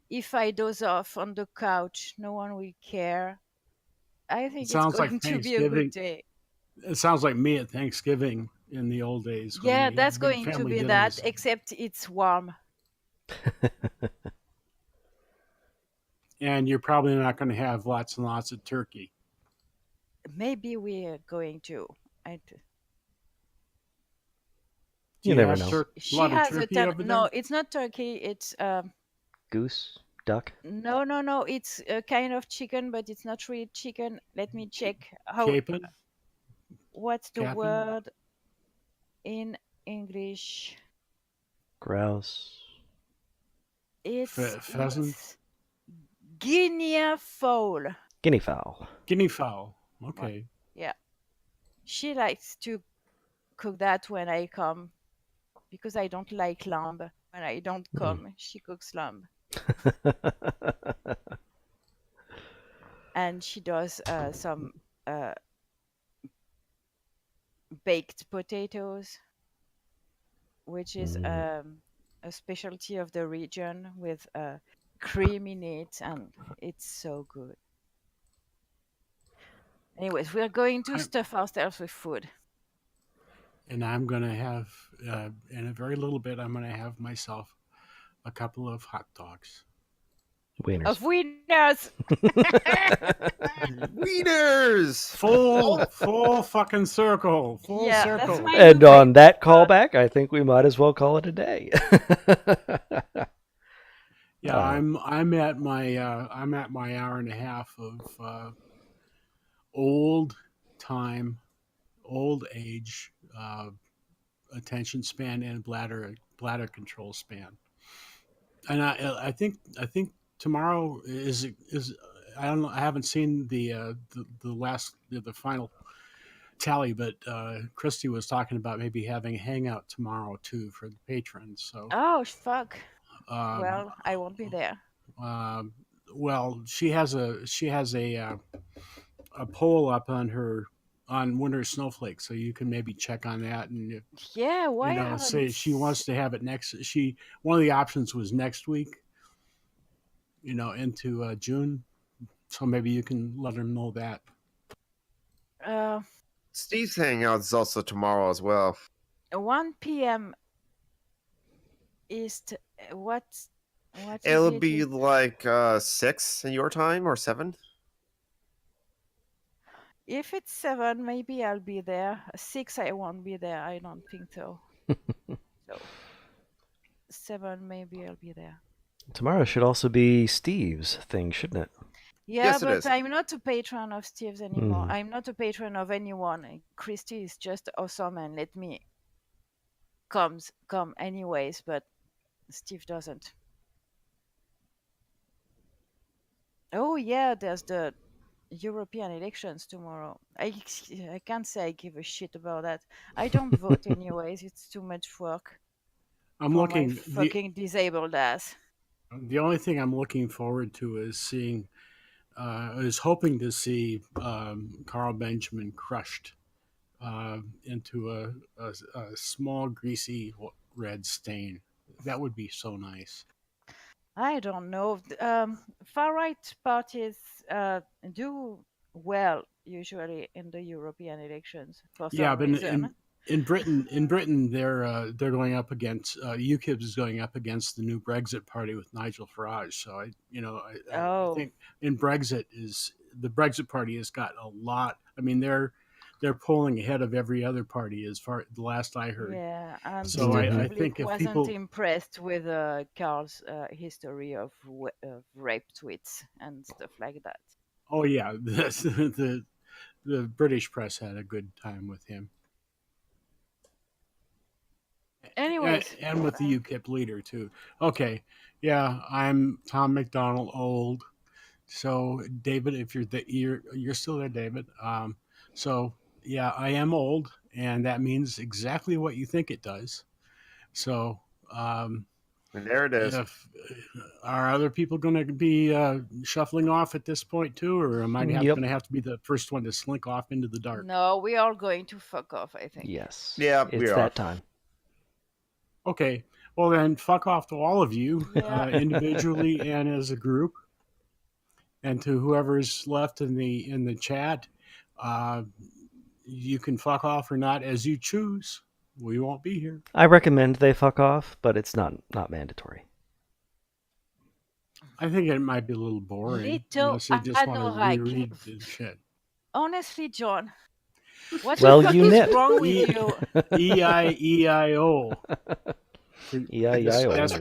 If I doze off on the couch, no one will care. I think it's sounds like going to be a good Thanksgiving. day. It sounds like me at Thanksgiving in the old days. when Yeah, we that's had big going to family be that, dinners. except it's warm. And you're probably not going to have lots and lots of turkey. Maybe we're going to. Do You never have know. A She lot of has turkey over there? no, it's not turkey. It's Goose, duck. no. It's a kind of chicken, but it's not really chicken. Let me check. Capon? What's the Capon? word in English? Grouse. It's Pheasant? Guinea fowl. Guinea fowl. Guinea fowl. Okay. Yeah, she likes to cook that when I come because I don't like lamb. When I don't come, she cooks lamb, and she does some baked potatoes, which is a specialty of the region with cream in it, and it's so good. Anyways, we're going to stuff ourselves with food. And I'm going to have, in a very little bit, I'm going to have myself a couple of hot dogs. Wieners. Of wieners. Wieners! Full fucking circle. Full Yeah, that's circle. my- And on that callback, I think we might as well call it a day. Yeah, I'm at my hour and a half of old age attention span and bladder control span. And I think tomorrow is I don't know, I haven't seen the final tally, but Christy was talking about maybe having a hangout tomorrow too for the patrons. So Oh fuck. um, Well, I won't be there. well, she has a poll up on Winter Snowflake, so you can maybe check on that, and if, Yeah, why? say she wants to have it next. One of the options was next week, into June, so maybe you can let her know that. Steve's hangout is also tomorrow as well. 1 p.m. East. What? It'll is it? be like 6 in your time or 7. If it's 7, maybe I'll be there. 6, I won't be there. I don't think so. So 7, maybe I'll be there. Tomorrow should also be Steve's thing, shouldn't it? Yeah, Yes, it but is. I'm not a patron of Steve's anymore. Mhm. I'm not a patron of anyone. Christy is just awesome and let me come anyways, but Steve doesn't. Oh yeah, there's the European elections tomorrow. I can't say I give a shit about that. I don't vote anyways. It's too much work I'm for my looking fucking disabled ass. the only thing I'm looking forward to is is hoping to see Carl Benjamin crushed into a small greasy red stain. That would be so nice. I don't know. Far right parties do well usually in the European elections for Yeah, some but reason. in Britain, they're going up against UKIP is going up against the new Brexit party with Nigel Farage. So I Oh, think in Brexit is the Brexit party has got a lot. I mean, they're polling ahead of every other party as far the last I heard. yeah, and So the Mhm. I public think if wasn't people, impressed with Carl's history of rape tweets and stuff like that. oh yeah, the British press had a good time with him. Anyways, And with the UKIP leader too. Okay, yeah, I'm Tom McDonald, old. So David, if you're still there, David. So yeah, I am old, and that means exactly what you think it does. So um, And there it is. if are other people going to be shuffling off at this point too, or am I Yep. going to have to be the first one to slink off into the dark? no, we are going to fuck off, I think. Yes. Yeah, we It's are. that time. Okay, well then, fuck off to all of you, Yeah. individually and as a group, and to whoever's left in the chat. Uh, you can fuck off or not as you choose. We won't be here. I recommend they fuck off, but it's not mandatory. I think it might be a little boring Little unless they just want to anoraki. reread the shit. Honestly, John, what Well, the fuck you is nip. wrong with you? EIO. E-I-E-I-O. That's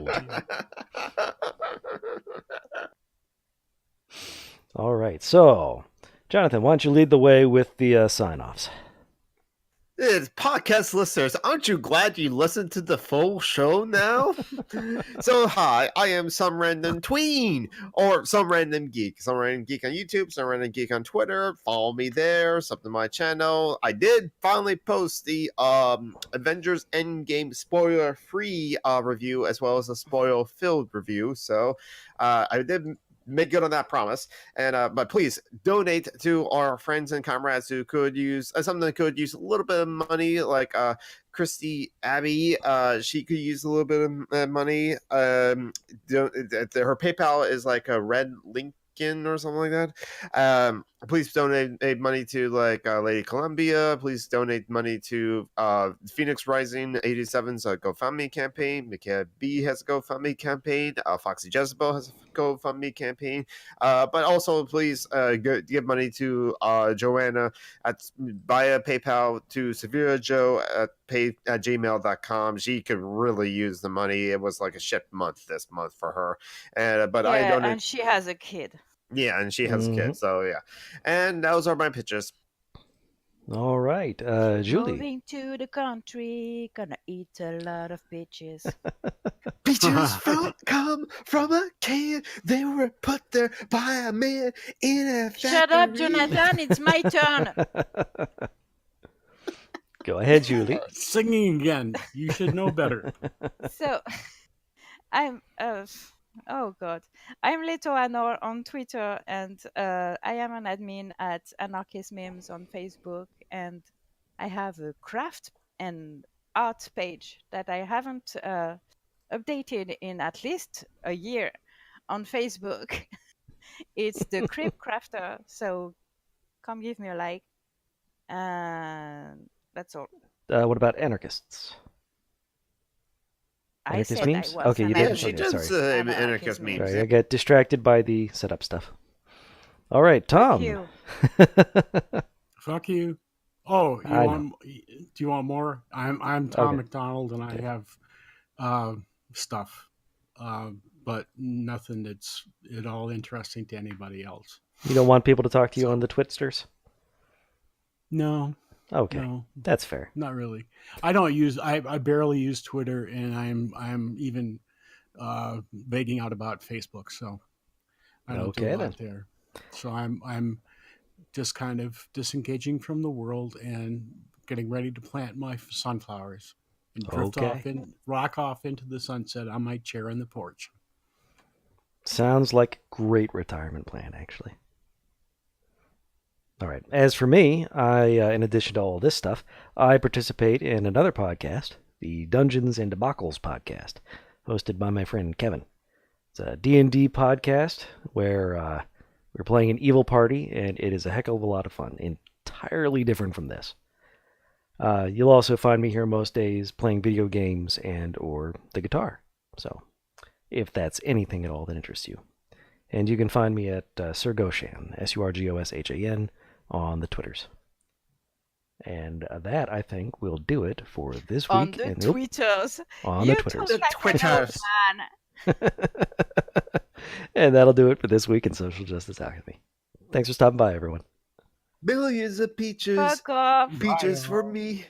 All right. So, Jonathan, why don't you lead the way with the sign-offs? It's podcast listeners. Aren't you glad you listened to the full show now? So, hi, I am some random tween or some random geek. Some random geek on YouTube, some random geek on Twitter. Follow me there, sub to my channel. I did finally post the Avengers Endgame spoiler-free review as well as a spoiler-filled review. So, I did make good on that promise. And but please donate to our friends and comrades who could use something that could use a little bit of money, like Christy Abbey. She could use a little bit of money. Her PayPal is like a red Lincoln or something like that. Please donate money to like Lady Columbia. Please donate money to Phoenix Rising 87's GoFundMe campaign. Mika B has a GoFundMe campaign. Foxy Jezebel has a GoFundMe campaign. But also please give money to Joanna via PayPal to SeveraJoe at gmail.com. She could really use the money. It was like a shit month this month for her. But I Yeah, don't. and she has a kid. Yeah, and she has a kid, so yeah. And those are my pitches. All right. Julie. Moving to the country, gonna eat a lot of bitches. Peaches come from a can. They were put there by a man in a factory. Shut up, Jonathan. It's my turn. Go ahead, Julie. Singing again. You should know better. So, I'm oh god, I'm Leto Anor on Twitter, and I am an admin at Anarchist Memes on Facebook, and I have a craft and art page that I haven't updated in at least a year on Facebook. It's the Crib Crafter, so come give me a like, and that's all. What about anarchists? I Anarchist said memes? I was Okay, an you Yeah, did. she admin. Okay, does sorry. anarchist memes. Sorry, I get distracted by the setup stuff. All right, Fuck Tom. you. Fuck you. Oh, I do you want more? I'm Tom Okay. McDonald, and I have stuff. but nothing that's at all interesting to anybody else. You don't want people to talk to you on the Twitsters? No, Okay, no, that's fair. not really. I don't use. I barely use Twitter, and I'm even begging out about Facebook. So I don't do Okay, a lot then. there. So I'm just kind of disengaging from the world and getting ready to plant my sunflowers and drift Okay. off and rock off into the sunset on my chair on the porch. Sounds like a great retirement plan, actually. All right. As for me, I, in addition to all this stuff, I participate in another podcast, the Dungeons and Debacles podcast, hosted by my friend Kevin. It's a D&D podcast where we're playing an evil party, and it is a heck of a lot of fun. Entirely different from this. You'll also find me here most days playing video games and or the guitar. So, if that's anything at all that interests you. And you can find me at Sir Goshan, SURGOSHAN, on the Twitters. And that, I think, will do it for this On week. the and Twitters. on You the Twitters. talk like an old Twitters. man. And that'll do it for this week in Social Justice Alchemy. Thanks for stopping by, everyone. Millions of peaches. Fuck off. Peaches for me.